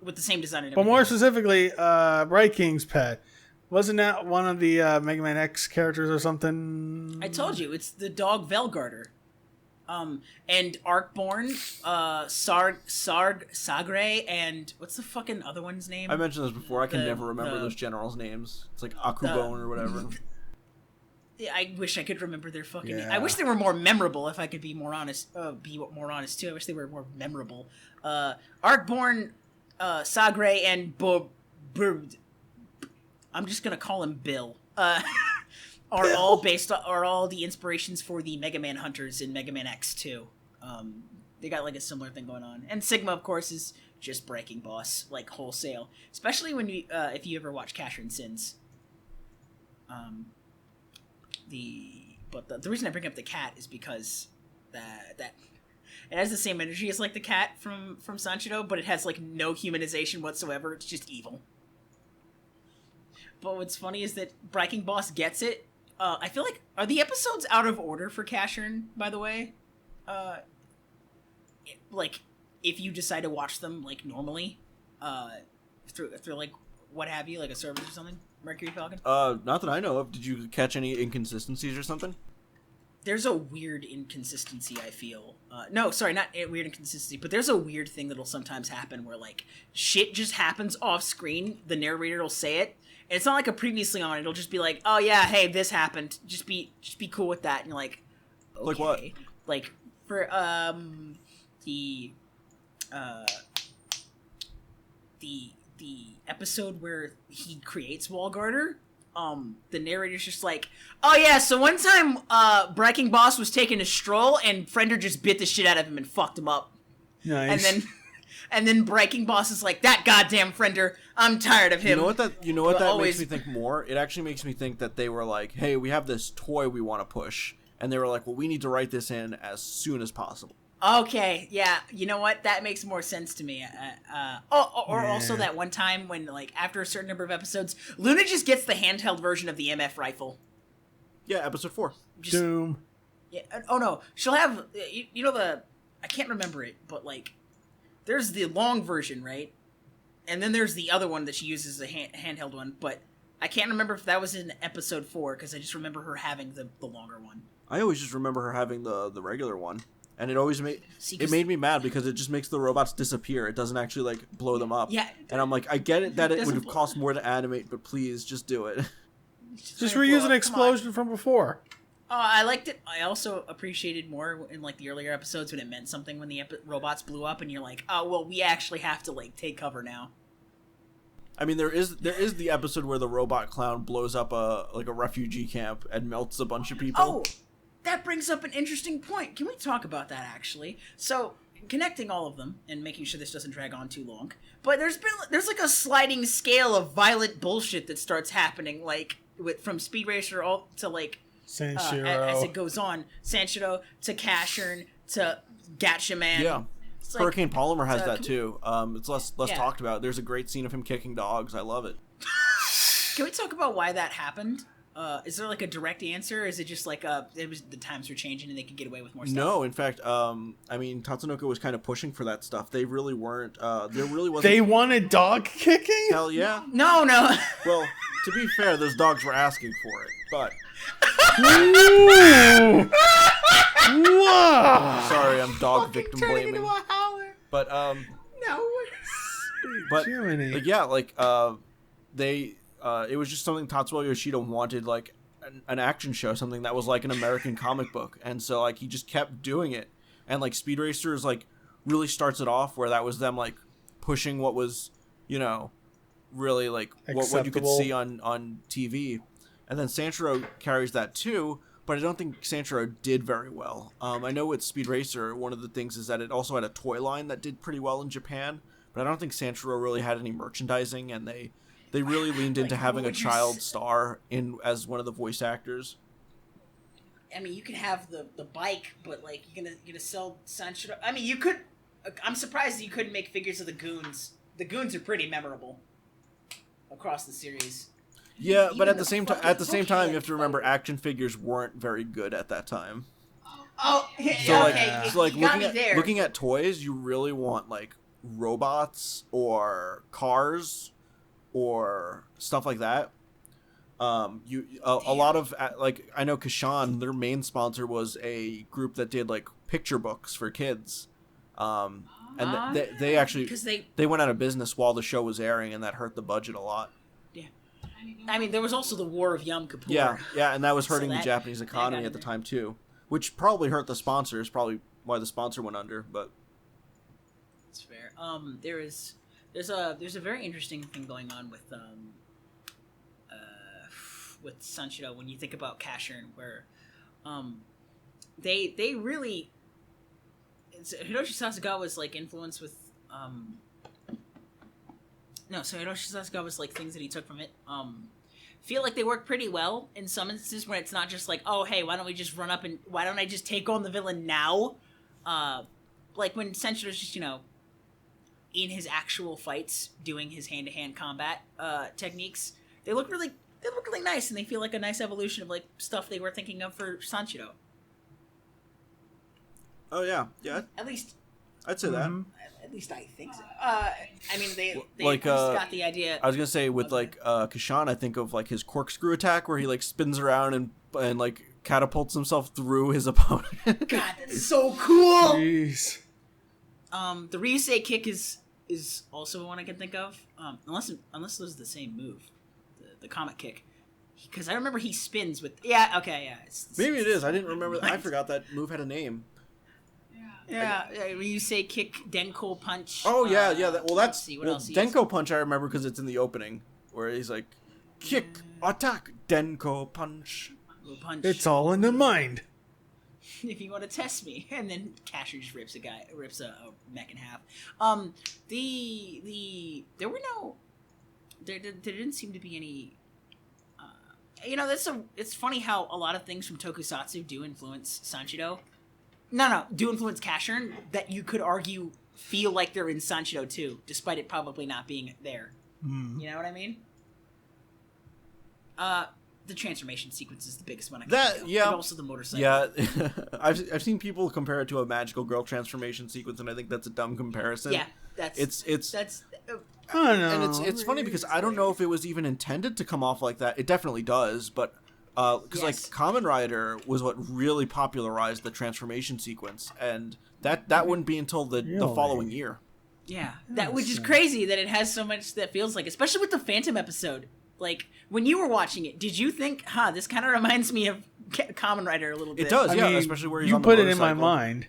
with the same design. But more specifically, Bright King's pet. Wasn't that one of the Mega Man X characters or something? I told you, it's the dog Velgarter. And Arkborn, Sagre, and what's the fucking other one's name? I mentioned this before. I can never remember those generals' names. It's like Akubone or whatever. Yeah, I wish I could remember their fucking name. I wish they were more memorable, if I could be more honest. Too. I wish they were more memorable. Arkborn, Sagre, and I'm just gonna call him Bill. Are all the inspirations for the Mega Man hunters in Mega Man X2. They got a similar thing going on. And Sigma, of course, is just Breaking Boss, wholesale. Especially when you if you ever watch Casher Sins. The reason I bring up the cat is because that it has the same energy as the cat from Sanshiro, but it has no humanization whatsoever. It's just evil. But what's funny is that Breaking Boss gets it. I feel are the episodes out of order for Cashern, by the way? If you decide to watch them, normally, through what have you, a service or something? MercuryFalcon? Not that I know of. Did you catch any inconsistencies or something? There's a weird inconsistency, I feel. No, sorry, not a weird inconsistency, but there's a weird thing that'll sometimes happen where, shit just happens off screen, the narrator will say it, and it's not like a previously on, it'll just be oh yeah, hey, this happened, just be cool with that, and you're okay. Like what? For, the episode where he creates Wallgarter, the narrator's just oh yeah, so one time, Breaking Boss was taking a stroll, and Friender just bit the shit out of him and fucked him up. Nice. And then Breaking Boss is that goddamn Friender, I'm tired of him. You know what that makes me think more? It actually makes me think that they were hey, we have this toy we want to push. And they were well, we need to write this in as soon as possible. Okay, yeah, you know what? That makes more sense to me. Also that one time when, after a certain number of episodes, Luna just gets the handheld version of the MF rifle. Yeah, episode 4. Doom. Yeah. Oh no, she'll have I can't remember it, but there's the long version, right? And then there's the other one that she uses, the handheld one, but I can't remember if that was in episode 4 because I just remember her having the longer one. I always just remember her having the regular one. And it always made me mad because it just makes the robots disappear. It doesn't actually blow them up. Yeah. And I'm I get it that it would have cost more to animate, but please just do it. Just reuse an explosion from before. I liked it. I also appreciated more in like the earlier episodes when it meant something when the robots blew up, and you're like, oh well, we actually have to like take cover now. I mean, there is the episode where the robot clown blows up a refugee camp and melts a bunch of people. Oh, that brings up an interesting point. Can we talk about that actually? So connecting all of them and making sure this doesn't drag on too long. But there's like a sliding scale of violent bullshit that starts happening, like from Speed Racer all to like Sanshiro. As it goes on, Sanshiro to Cashern to Gatchaman. Yeah. Like, Hurricane Polymer has that too. It's less talked about. There's a great scene of him kicking dogs. I love it. Can we talk about why that happened? Is there like a direct answer? Or is it just like the times were changing and they could get away with more stuff? No, in fact, I mean, Tatsunoko was kind of pushing for that stuff. They really weren't. There really wasn't. They wanted dog kicking? Hell yeah. No. Well, to be fair, those dogs were asking for it, but. Whoa! Sorry, I'm dog victim blaming. But No. but Jiminy. like, yeah, like it was just something Tatsuo Yoshida wanted, like an action show, something that was like an American comic book, and so like he just kept doing it, and like Speed Racers like really starts it off where that was them like pushing what was, you know, really like what you could see on TV, and then Sanshiro carries that too. But I don't think Sanshiro did very well. I know with Speed Racer, one of the things is that it also had a toy line that did pretty well in Japan, but I don't think Sanshiro really had any merchandising, and they really leaned into having a child star in as one of the voice actors. I mean, you can have the bike, but like you're gonna sell Sanshiro. I mean, you could. I'm surprised that you couldn't make figures of the goons. The goons are pretty memorable across the series. Yeah, Even but at the same time, bookhead you have to remember action figures weren't very good at that time. Oh, So looking at toys, you really want like robots or cars or stuff like that. A lot of like I know Kashan, their main sponsor was a group that did like picture books for kids. And they actually because they went out of business while the show was airing, and that hurt the budget a lot. I mean, there was also the War of Yom Kippur. Yeah, and that was hurting the Japanese that economy at the time too, which probably hurt the sponsors. Probably why the sponsor went under, but that's fair. There's a very interesting thing going on with Sanshiro when you think about Cashern, where they really Hiroshi Sasagawa's like influence with Hiroshi Sasagawa's like things that he took from it feel like they work pretty well in some instances when it's not just like, oh hey, why don't we just run up and why don't I just take on the villain now? Like when Senshiro's just, you know, in his actual fights doing his hand-to-hand combat techniques, they look really nice, and they feel like a nice evolution of like stuff they were thinking of for Sanshiro. oh yeah, At least I'd say that. At least I think so. I mean, they like, just got the idea. I was gonna say with like Kashan, I think of like his corkscrew attack where he like spins around and like catapults himself through his opponent. God, that's so cool. Jeez. The Ryusei kick is also one I can think of. Unless it was the same move, the comet kick, because I remember he spins with. Yeah, okay, yeah. Maybe it is. I didn't remember. I forgot that move had a name. Yeah, Ryusei kick, Denko punch. Oh yeah. That's Denko punch. I remember because it's in the opening where he's like, kick, attack, Denko punch. It's all in the mind. If you want to test me, and then Casher just rips a mech in half. There didn't seem to be any. It's funny how a lot of things from Tokusatsu do influence Sanshiro. Do influence Cashern that you could argue feel like they're in Sanshiro too, despite it probably not being there. You know what I mean? The transformation sequence is the biggest one I can think of. Yeah. And also the motorcycle. Yeah, I've seen people compare it to a magical girl transformation sequence, and I think that's a dumb comparison. Yeah, that's I don't know. And it's funny because I don't know if it was even intended to come off like that. It definitely does, but because like Kamen Rider was what really popularized the transformation sequence, and that wouldn't be until the following year. Yeah, which is crazy that it has so much that feels like, especially with the Phantom episode. Like, when you were watching it, did you think, this kind of reminds me of Kamen Rider a little bit? It does, I yeah, mean, especially where he's you on the put it in motorcycle. my mind.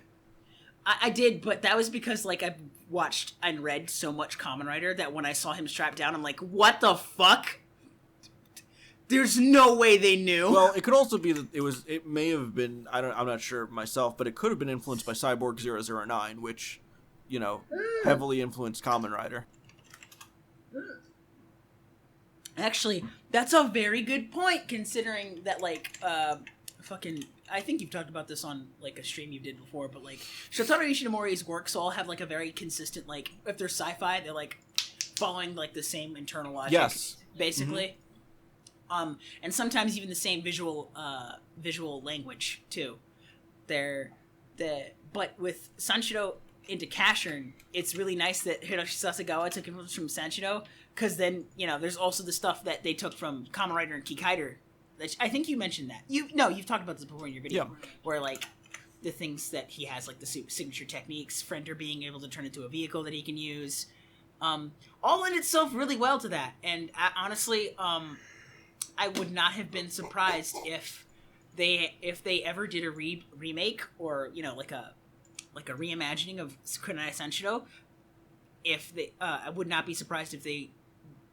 I did, but that was because, like, I've watched and read so much Kamen Rider that when I saw him strapped down, I'm like, what the fuck? There's no way they knew. Well, it could also be that it may have been, I'm not sure myself, but it could have been influenced by Cyborg 009, which, heavily influenced Kamen Rider. Actually, that's a very good point, considering that, like, I think you've talked about this on, like, a stream you did before, but, like, Shotaro Ishinomori's works all have, like, a very consistent, like, if they're sci-fi, they're, like, following, like, the same internal logic, Yes. basically. Mm-hmm. And sometimes even the same visual language, too. But with Sanshiro into Casshern, it's really nice that Hiroshi Sasagawa took influence from Sanshiro, because then, there's also the stuff that they took from Kamen Rider and Kikaider. I think you mentioned that. You've talked about this before in your video, where, like, the things that he has, like the signature techniques, Fender being able to turn into a vehicle that he can use, all lend itself really well to that. And honestly, I would not have been surprised if they ever did a remake or like a reimagining of Kurenai Sanshiro. I would not be surprised if they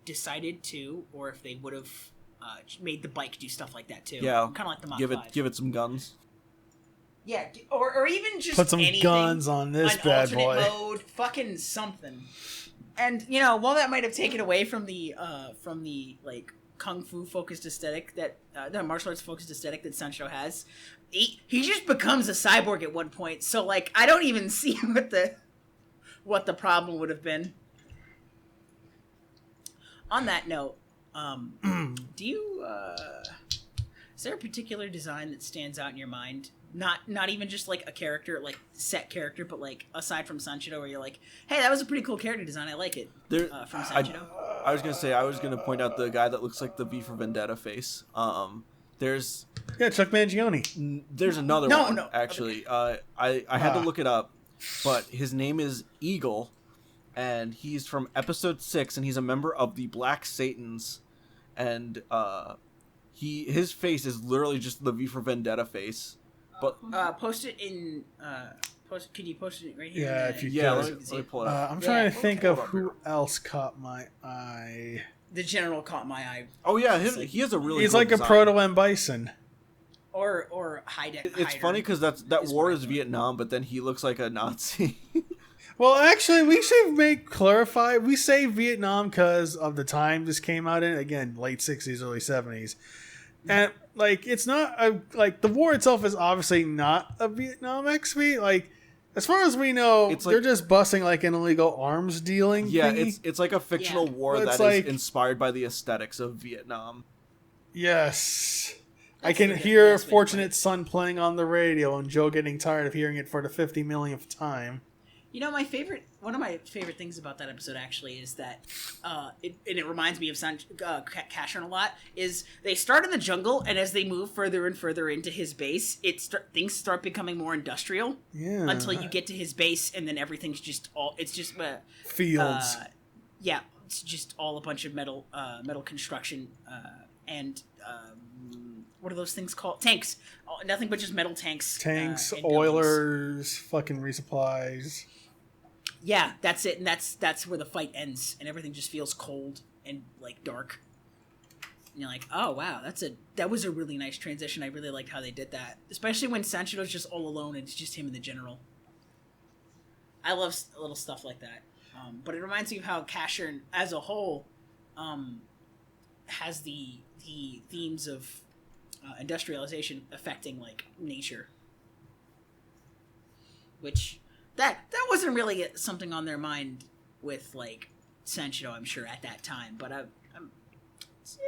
decided to, or if they would have made the bike do stuff like that too. Yeah, kind of like the Mach 5. Give it some guns. Yeah, or even just put some anything, guns on this bad boy. Mode, fucking something. And while that might have taken away from the like kung fu focused aesthetic that the martial arts focused aesthetic that Sanshiro has, he just becomes a cyborg at one point. So like I don't even see what the problem would have been. On that note, do you is there a particular design that stands out in your mind? Not even just like a character, like set character, but like aside from Sanshiro, where you're like, hey, that was a pretty cool character design. I like it. From Sanshiro. I was gonna point out the guy that looks like the V for Vendetta face. There's Chuck Mangione. There's another one actually. Okay. I had to look it up, but his name is Eagle, and he's from episode 6, and he's a member of the Black Satans, and his face is literally just the V for Vendetta face. But post it in. Can you post it right here? Yeah, if you let me pull it up. I'm trying to think of who else caught my eye. The general caught my eye. Oh yeah, he has a really. He's cool like design. a proto M Bison. Or Hyder. It's funny because that war is Vietnam, but then he looks like a Nazi. Well, actually, we should clarify. We say Vietnam because of the time this came out in. Again, late 60s, early 70s. And, like, it's not the war itself is obviously not a Vietnam XP. Like, as far as we know, they're just busting, like, an illegal arms dealing thingy. It's like a fictional war that is inspired by the aesthetics of Vietnam. Yes. I can hear Fortunate Son playing on the radio and Joe getting tired of hearing it for the 50 millionth time. One of my favorite things about that episode actually is that, it reminds me of Casshern a lot, is they start in the jungle, and as they move further and further into his base, things start becoming more industrial. Yeah. Until you get to his base, and then everything's just fields. Yeah, it's just all a bunch of metal construction, and what are those things called? Tanks. Nothing but just metal tanks. Tanks, and oilers, fucking resupplies. Yeah, that's it, and that's where the fight ends, and everything just feels cold and like dark. And you're like, oh wow, that was a really nice transition. I really liked how they did that, especially when Sanshiro's just all alone and it's just him and the general. I love little stuff like that. But it reminds me of how Casshern as a whole has the themes of industrialization affecting like nature, which. That wasn't really something on their mind with like Sanshiro, I'm sure at that time. But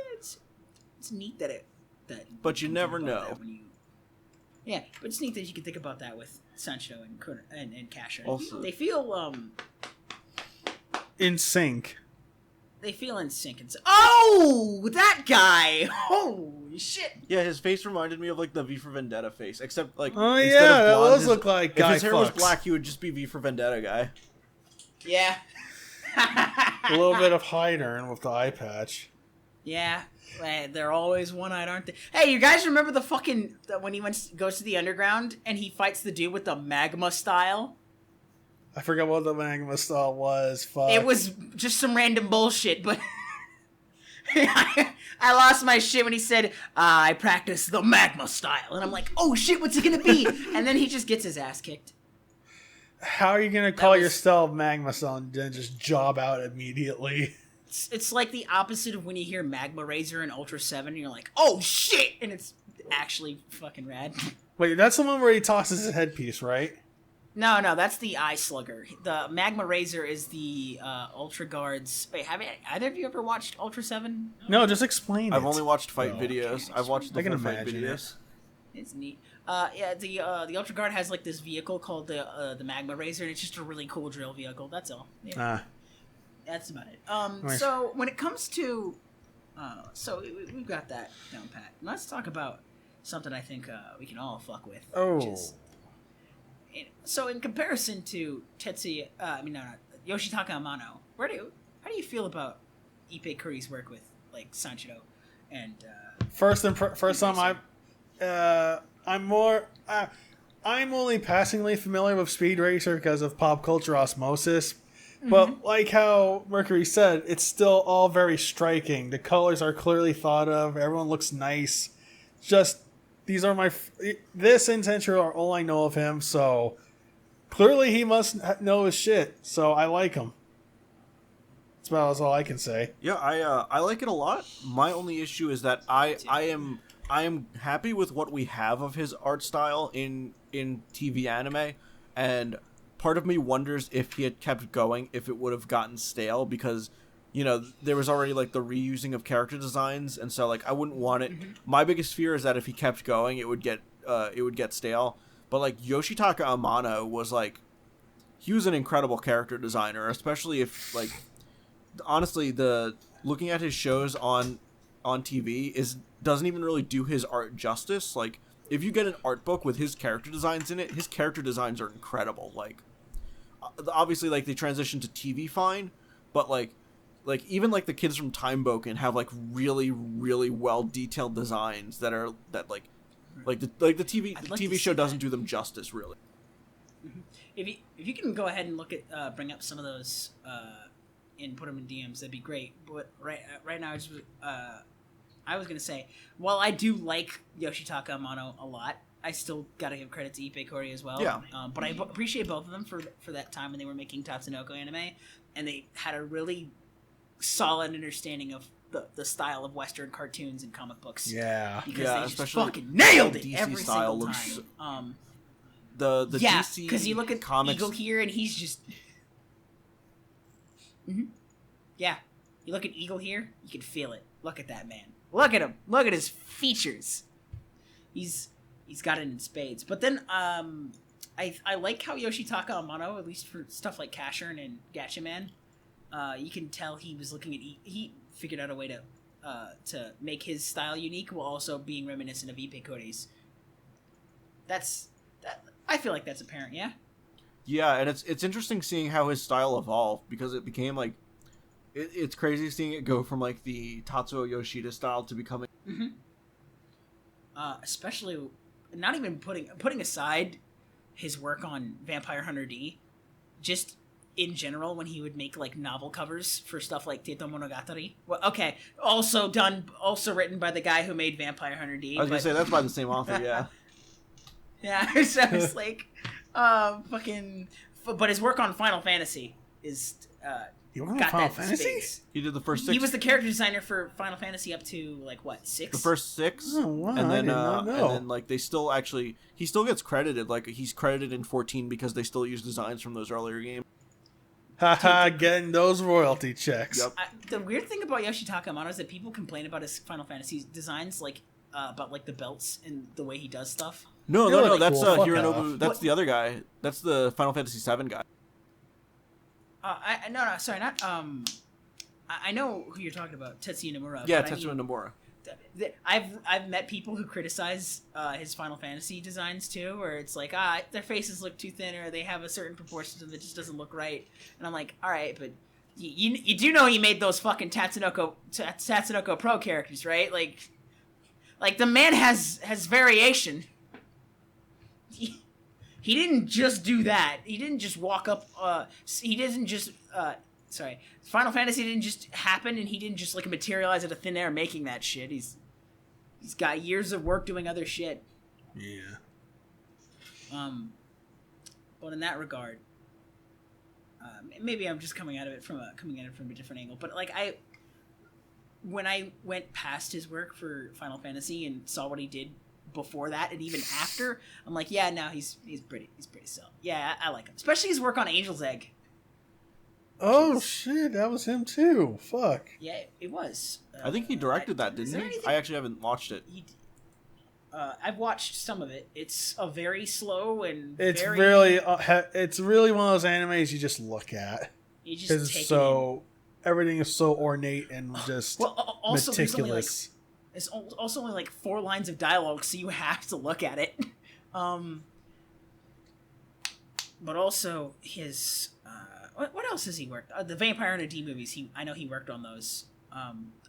it's neat that But you never know. But it's neat that you can think about that with Sanshiro and Casshern. Also, they feel in sync. They feel in sync. Oh, that guy! Holy shit! Yeah, his face reminded me of like the V for Vendetta face, except like instead of that blonde, does look like Guy if his hair was Fawkes. black, he would just be V for Vendetta guy. Yeah. A little bit of Hydern with the eye patch. Yeah, they're always one-eyed, aren't they? Hey, you guys remember the fucking when he goes to the underground and he fights the dude with the magma style? I forgot what the magma style was. Fuck. It was just some random bullshit, but I lost my shit when he said, I practice the magma style. And I'm like, oh shit, what's it gonna be? And then he just gets his ass kicked. How are you gonna call your style magma style and then just job out immediately? It's like the opposite of when you hear Magma Razor in Ultra 7 and you're like, oh shit! And it's actually fucking rad. Wait, that's the one where he tosses his headpiece, right? No, that's the Eye Slugger. The Magma Razor is the Ultra Guards. Wait, have either of you ever watched Ultra 7? No, just explain I've it. only watched fight videos. Okay. I've watched the I can full fight imagine videos. It's neat. Yeah, the Ultra Guard has like this vehicle called the Magma Razor, and it's just a really cool drill vehicle. That's all. Yeah. That's about it. Nice. So when it comes to, so we've got that down pat. Let's talk about something I think we can all fuck with. Oh. Which is, so in comparison to Yoshitaka Amano, how do you feel about Ippei Kuri's work with like Sanshiro and First time I'm only passingly familiar with Speed Racer because of pop culture osmosis. But like how Mercury said, it's still all very striking. The colors are clearly thought of. Everyone looks nice. Just, these are this and Sanshiro are all I know of him, so clearly he must know his shit, so I like him. That's about all I can say. Yeah, I like it a lot. My only issue is that I am happy with what we have of his art style in TV anime, and part of me wonders if he had kept going, if it would have gotten stale, because, you know, there was already, like, the reusing of character designs, and so, like, I wouldn't want it. My biggest fear is that if he kept going, it would get stale. But, like, Yoshitaka Amano was, like, he was an incredible character designer, especially if, like, honestly, looking at his shows on TV doesn't even really do his art justice. Like, if you get an art book with his character designs in it, his character designs are incredible. Like, obviously, like, they transition to TV fine, but like even like the kids from Time Boken have like really, really well detailed designs that the TV show doesn't do them justice, really. If you can go ahead and look at bring up some of those and put them in DMs, that'd be great. But right now, I was gonna say, while I do like Yoshitaka Amano a lot, I still gotta give credit to Ippei Kuri as well. Yeah. But I appreciate both of them for that time when they were making Tatsunoko anime, and they had a really solid understanding of the style of Western cartoons and comic books. Yeah. Because they just especially fucking nailed it DC every style single looks time. The yeah, DC because you look at comics, Eagle here, and he's just. Yeah, you look at Eagle here, you can feel it. Look at that man. Look at him. Look at his features. He's got it in spades. But then I like how Yoshitaka Amano, at least for stuff like Cashern and Gatchaman, you can tell he was looking at he figured out a way to make his style unique while also being reminiscent of Ippei Kuri's. I feel like that's apparent, yeah. Yeah, and it's interesting seeing how his style evolved, because it became like it's crazy seeing it go from like the Tatsuo Yoshida style to becoming especially not even putting aside his work on Vampire Hunter D, just in general when he would make like novel covers for stuff like Teito Monogatari. Well, okay, also written by the guy who made Vampire Hunter D. I was gonna say that's by the same author, yeah. Yeah, so it's like but his work on Final Fantasy is You want got Final that Fantasy? space. He did the first 6. He was the character designer for Final Fantasy up to like what, 6? The first 6, Oh, wow, and I then did not know. and then like he still gets credited. Like he's credited in 14 because they still use designs from those earlier games. Haha, getting those royalty checks. Yep. The weird thing about Yoshitaka Amano is that people complain about his Final Fantasy designs, like about like the belts and the way he does stuff. No, They're really that's cool. Fuck Hironobu. off. That's the other guy. That's the Final Fantasy 7 guy. No, sorry, not I know who you're talking about, Tetsuya Nomura. Yeah, but Tetsuya Nomura. I've met people who criticize his Final Fantasy designs too, where it's like their faces look too thin, or they have a certain proportion to them that just doesn't look right. And I'm like, all right, but You do know he made those fucking Tatsunoko Pro characters, right? Like the man has variation. He didn't just do that. He didn't just walk up. He didn't just. Final Fantasy didn't just happen, and he didn't just like materialize out of thin air making that shit. He's got years of work doing other shit. Yeah. But in that regard, maybe I'm just coming at it from a different angle. But like when I went past his work for Final Fantasy and saw what he did before that and even after, I'm like, yeah, no, he's pretty solid. Yeah, I like him, especially his work on Angel's Egg. Oh shit, that was him too. Fuck. Yeah, it was. I think he directed that, didn't he? I actually haven't watched it. I've watched some of it. It's a very slow and it's really one of those animes you just look at. You just take so everything is so ornate and just also meticulous. It's also only like 4 lines of dialogue, so you have to look at it. But also his what else has he worked? The Vampire in a D movies. I know he worked on those.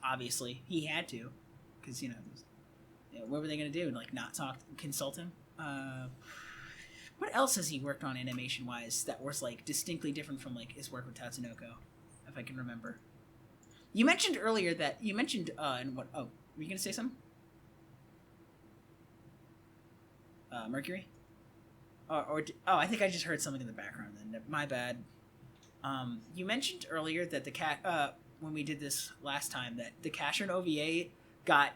Obviously he had to, because what were they gonna do? Like not consult him? What else has he worked on animation wise that was like distinctly different from like his work with Tatsunoko, if I can remember? You mentioned earlier that and what? Oh, were you gonna say something? Mercury? I think I just heard something in the background. Then my bad. You mentioned earlier that the cat when we did this last time that the Casherin OVA got.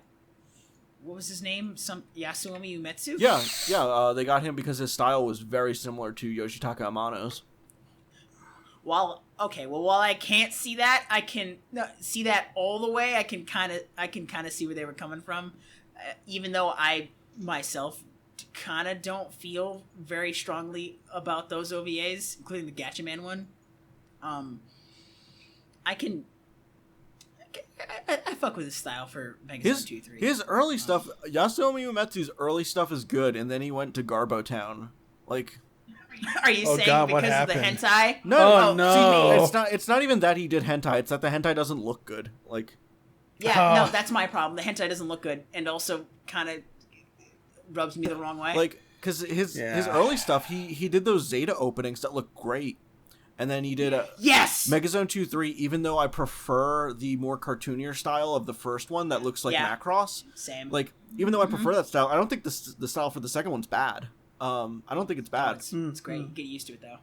What was his name? Some Yasumi Umetsu? Yeah. They got him because his style was very similar to Yoshitaka Amano's. While I can't see that, I can see that all the way. I can kind of see where they were coming from, even though I myself kind of don't feel very strongly about those OVAs, including the Gatchaman one. I fuck with his style for Megazone 2-3. His early stuff, Yasumi Umetsu's early stuff is good, and then he went to Garbo Town. Like, are you saying because of the hentai? No, no. See, it's not even that he did hentai. It's that the hentai doesn't look good. Like, no, that's my problem. The hentai doesn't look good, and also kind of rubs me the wrong way. Like, because his early stuff, he did those Zeta openings that look great. And then he did Megazone 2-3, even though I prefer the more cartoonier style of the first one that looks like Macross. Same. Like, even though I prefer that style, I don't think the style for the second one's bad. I don't think it's bad. It's great. You get used to it, though.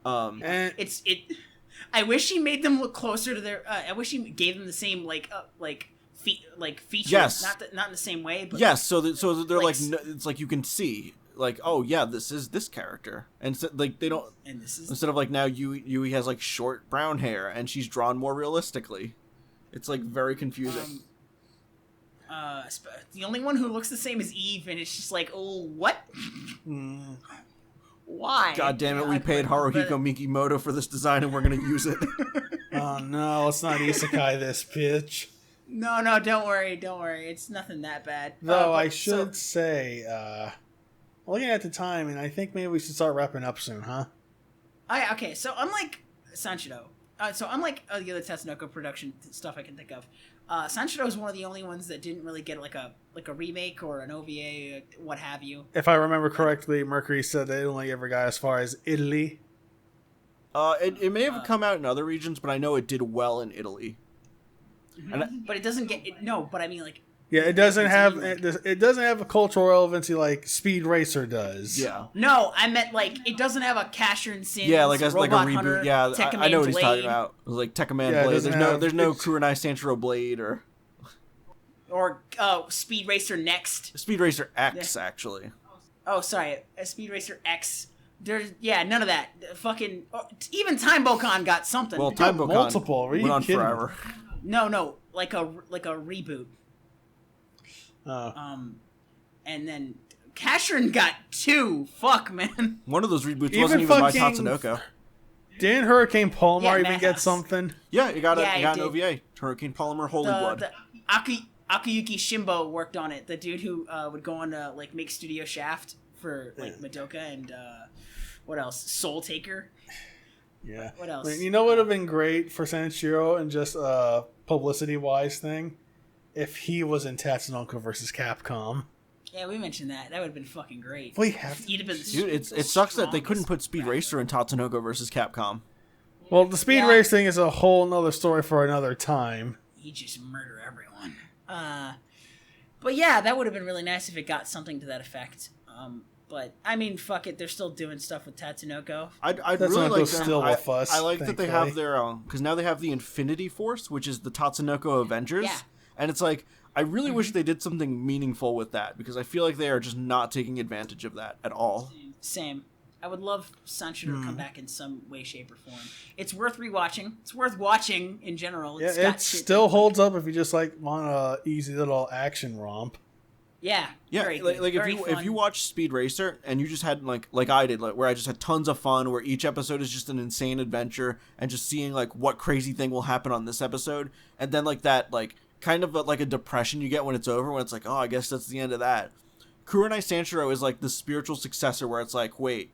I wish he made them look closer to their... I wish he gave them the same, features. Yes. Not in the same way, but... Yes, so they're it's like you can see... Like, oh yeah, this is this character, and so, like they don't. And this is instead of like now Yui has like short brown hair and she's drawn more realistically. It's like very confusing. The only one who looks the same is Eve, and it's just like, oh, what? Why? God damn it, we paid Haruhiko Mikimoto for this design, and we're gonna use it. Oh no, let's not isekai this bitch. No, don't worry. It's nothing that bad. Though I should say. Looking at the time, and I think maybe we should start wrapping up soon, huh? Okay, so unlike Sanshiro, unlike the other Tatsunoko production stuff I can think of, Sanshiro is one of the only ones that didn't really get like a remake or an OVA, what have you. If I remember correctly, Mercury said they only ever got as far as Italy. It may have come out in other regions, but I know it did well in Italy. But it doesn't get but I mean like. Yeah, it doesn't have a cultural relevancy like Speed Racer does. Yeah. No, I meant like it doesn't have a Casherin Sins. Yeah, like as like a reboot. Hunter, yeah, I know what he's talking about. It was like Tekkaman Blade. There's no Kurenai Sanshiro Blade or Speed Racer Next. Speed Racer X actually. Oh, sorry, Speed Racer X. There's none of that. Fucking even Time Bokan got something. Well, Time Bokan multiple. went on forever. No, like a reboot. Oh. And then Casherin got 2. Fuck, man. One of those reboots wasn't even by Tatsunoko. Didn't Hurricane Palomar even get something? Yeah, it got an OVA. Hurricane Palomar Holy Blood. Akiyuki Shimbo worked on it. The dude who would go on to like make Studio Shaft for like Madoka and what else? Soul Taker. Yeah. What else? I mean, you know what would have been great for Sanshiro and just publicity-wise thing? If he was in Tatsunoko versus Capcom. Yeah, we mentioned that. That would have been fucking great. We have to. He'd have been Dude, it sucks that they couldn't put Speed Racer in Tatsunoko versus Capcom. Well, the Speed Race thing is a whole nother story for another time. He'd just murder everyone. But yeah, that would have been really nice if it got something to that effect. But I mean, fuck it, they're still doing stuff with Tatsunoko. I'd really like them. Still with us, I like that they have their own, because now they have the Infinity Force, which is the Tatsunoko Avengers, and it's like I really wish they did something meaningful with that, because I feel like they are just not taking advantage of that at all. Same. I would love Sanshiro to come back in some way, shape, or form. It's worth rewatching. It's worth watching in general. Yeah, it still holds up if you just like want a easy little action romp. Yeah, very like very if you watch Speed Racer and you just had like I did, like where I just had tons of fun, where each episode is just an insane adventure, and just seeing like what crazy thing will happen on this episode, and then like that like kind of like a depression you get when it's over, when it's like, oh, I guess that's the end of that. Kurenai Sanshiro is like the spiritual successor, where it's like, wait,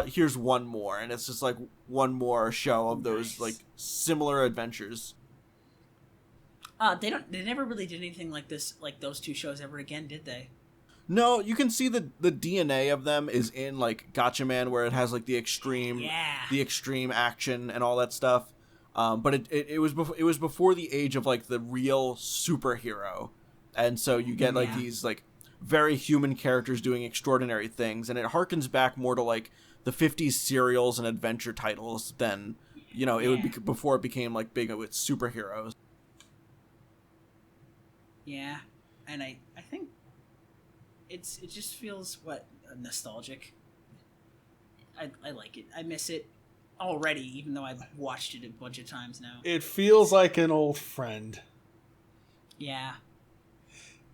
here's one more, and it's just like one more show of those like similar adventures. They never really did anything like this, like those two shows ever again, did they? No, you can see the DNA of them is in like Gatchaman, where it has like the extreme action and all that stuff. But it was before the age of like the real superhero, and so you get like these like very human characters doing extraordinary things, and it harkens back more to like the 50s serials and adventure titles than it would be before it became like big with superheroes. Yeah, and I think it just feels nostalgic. I like it. I miss it already, even though I've watched it a bunch of times now. It feels like an old friend. Yeah.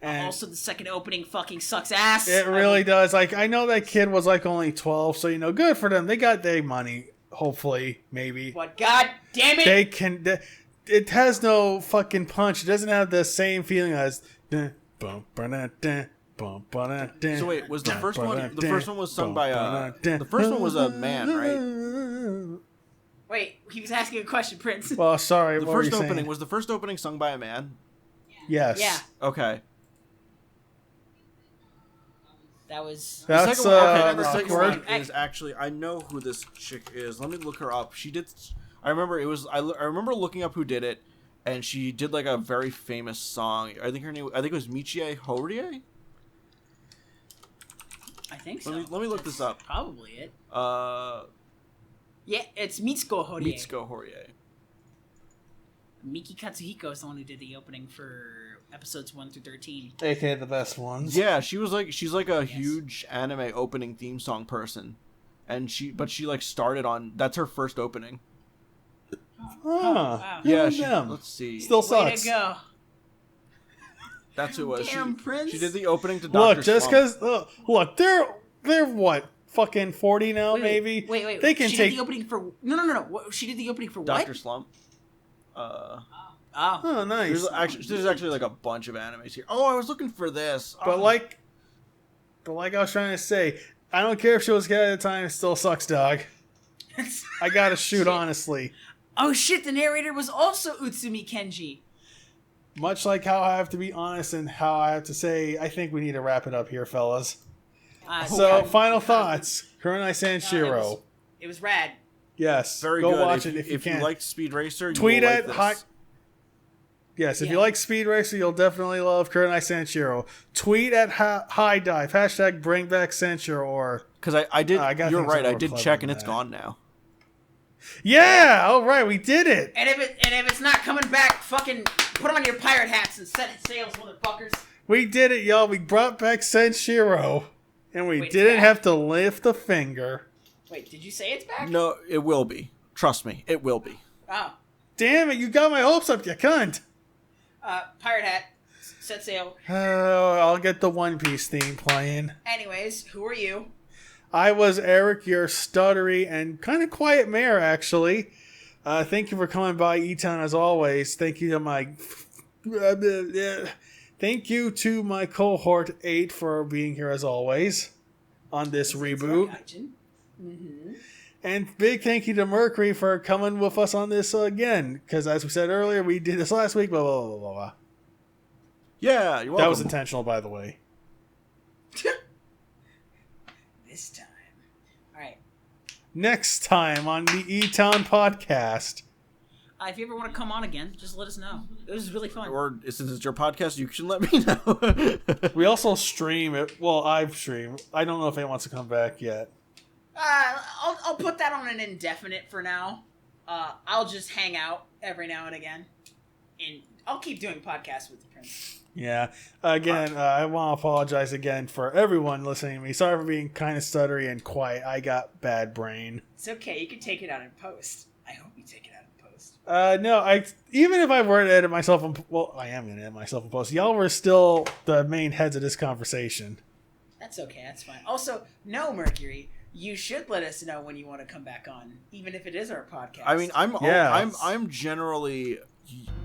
And also, the second opening fucking sucks ass. It really does. Like, I know that kid was like only 12, so good for them. They got their money. Hopefully, maybe. But god damn it! They can. It has no fucking punch. It doesn't have the same feeling as. So wait, was the first one? The first one was sung by the first one was a man, right? Wait, he was asking a question, Prince. Well, sorry. The first opening was the first opening sung by a man. Yes. Yeah. Okay. That's the second one is actually, I know who this chick is. Let me look her up. She did. I remember I remember looking up who did it, and she did like a very famous song. I think it was Michie Horie. I think so. Let me look this up. Probably it. Yeah, it's Mitsuko Horie. Mitsuko Horie. Miki Katsuhiko is the one who did the opening for episodes 1 through 13. AKA the best ones. Yeah, she's like a huge anime opening theme song person, and she like started on, that's her first opening. Wow. Yeah, let's see. Still sucks. Way to go. That's who it was. Damn, Prince. She did the opening to Dr. Look, just because look, they're what? Fucking 40 now, maybe. Wait. They can she take. did the opening for no. She did the opening for what? Dr. Slump. Oh, nice. There's actually like a bunch of animes here. Oh, I was looking for this. But like I was trying to say, I don't care if she was good at the time. It still sucks, dog. I gotta shoot honestly. Oh shit! The narrator was also Utsumi Kenji. Much like how I have to be honest and how I have to say, I think we need to wrap it up here, fellas. So, final thoughts. Kurenai Sanshiro. It was rad. Yes. Very go good. watch it if you can. If you liked Speed Racer, tweet you will at like this. Yes, if you like Speed Racer, you'll definitely love Kurenai Sanshiro. Tweet at High Dive. # bring back Sanshiro or... Because I did... you're right. I did check and it's gone now. Yeah! All right, we did it! And if it's not coming back, fucking put them on your pirate hats and set sails, motherfuckers. We did it, y'all. We brought back Sanshiro. And we didn't have to lift a finger. Wait, did you say it's back? No, it will be. Trust me, it will be. Oh. Damn it, you got my hopes up, you cunt. Pirate hat, set sail. Oh, I'll get the One Piece theme playing. Anyways, who are you? I was Eric, your stuttery and kind of quiet mayor, actually. Thank you for coming by E-Town as always. Thank you to my cohort 8 for being here as always on this reboot. Mm-hmm. And big thank you to Mercury for coming with us on this again. Because as we said earlier, we did this last week, blah, blah, blah, blah, blah. Yeah, you're welcome. That was intentional, by the way. This time. All right. Next time on the E-Town podcast. If you ever want to come on again, just let us know. It was really fun. Or since it's your podcast, you should let me know. We also stream it. Well, I've streamed. I don't know if anyone wants to come back yet. I'll put that on an indefinite for now. I'll just hang out every now and again. And I'll keep doing podcasts with the Prince. Yeah. Again, I want to apologize again for everyone listening to me. Sorry for being kind of stuttery and quiet. I got bad brain. It's okay. You can take it out in post. I hope you take it out in post. No, even if I were to edit myself, I am going to edit myself in post. Y'all were still the main heads of this conversation. That's okay. That's fine. Also, no, Mercury, you should let us know when you want to come back on, even if it is our podcast. I mean, I'm generally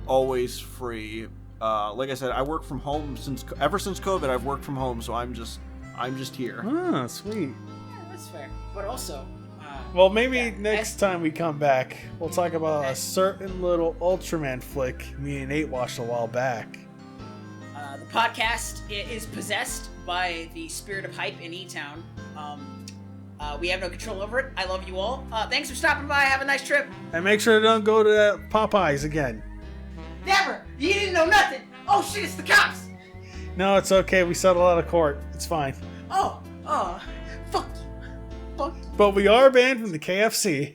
always free. Like I said, I work from home ever since COVID. I've worked from home, so I'm just here. Ah, sweet. Yeah, that's fair. But also, well, maybe next time we come back, we'll talk about a certain little Ultraman flick me and Nate watched a while back. The podcast is possessed by the spirit of hype in E-Town. We have no control over it. I love you all. Thanks for stopping by. Have a nice trip. And make sure to don't go to that Popeyes again. Never! You didn't know nothing! Oh shit, it's the cops! No, it's okay. We settled out of court. It's fine. Fuck you. Fuck you. But we are banned from the KFC.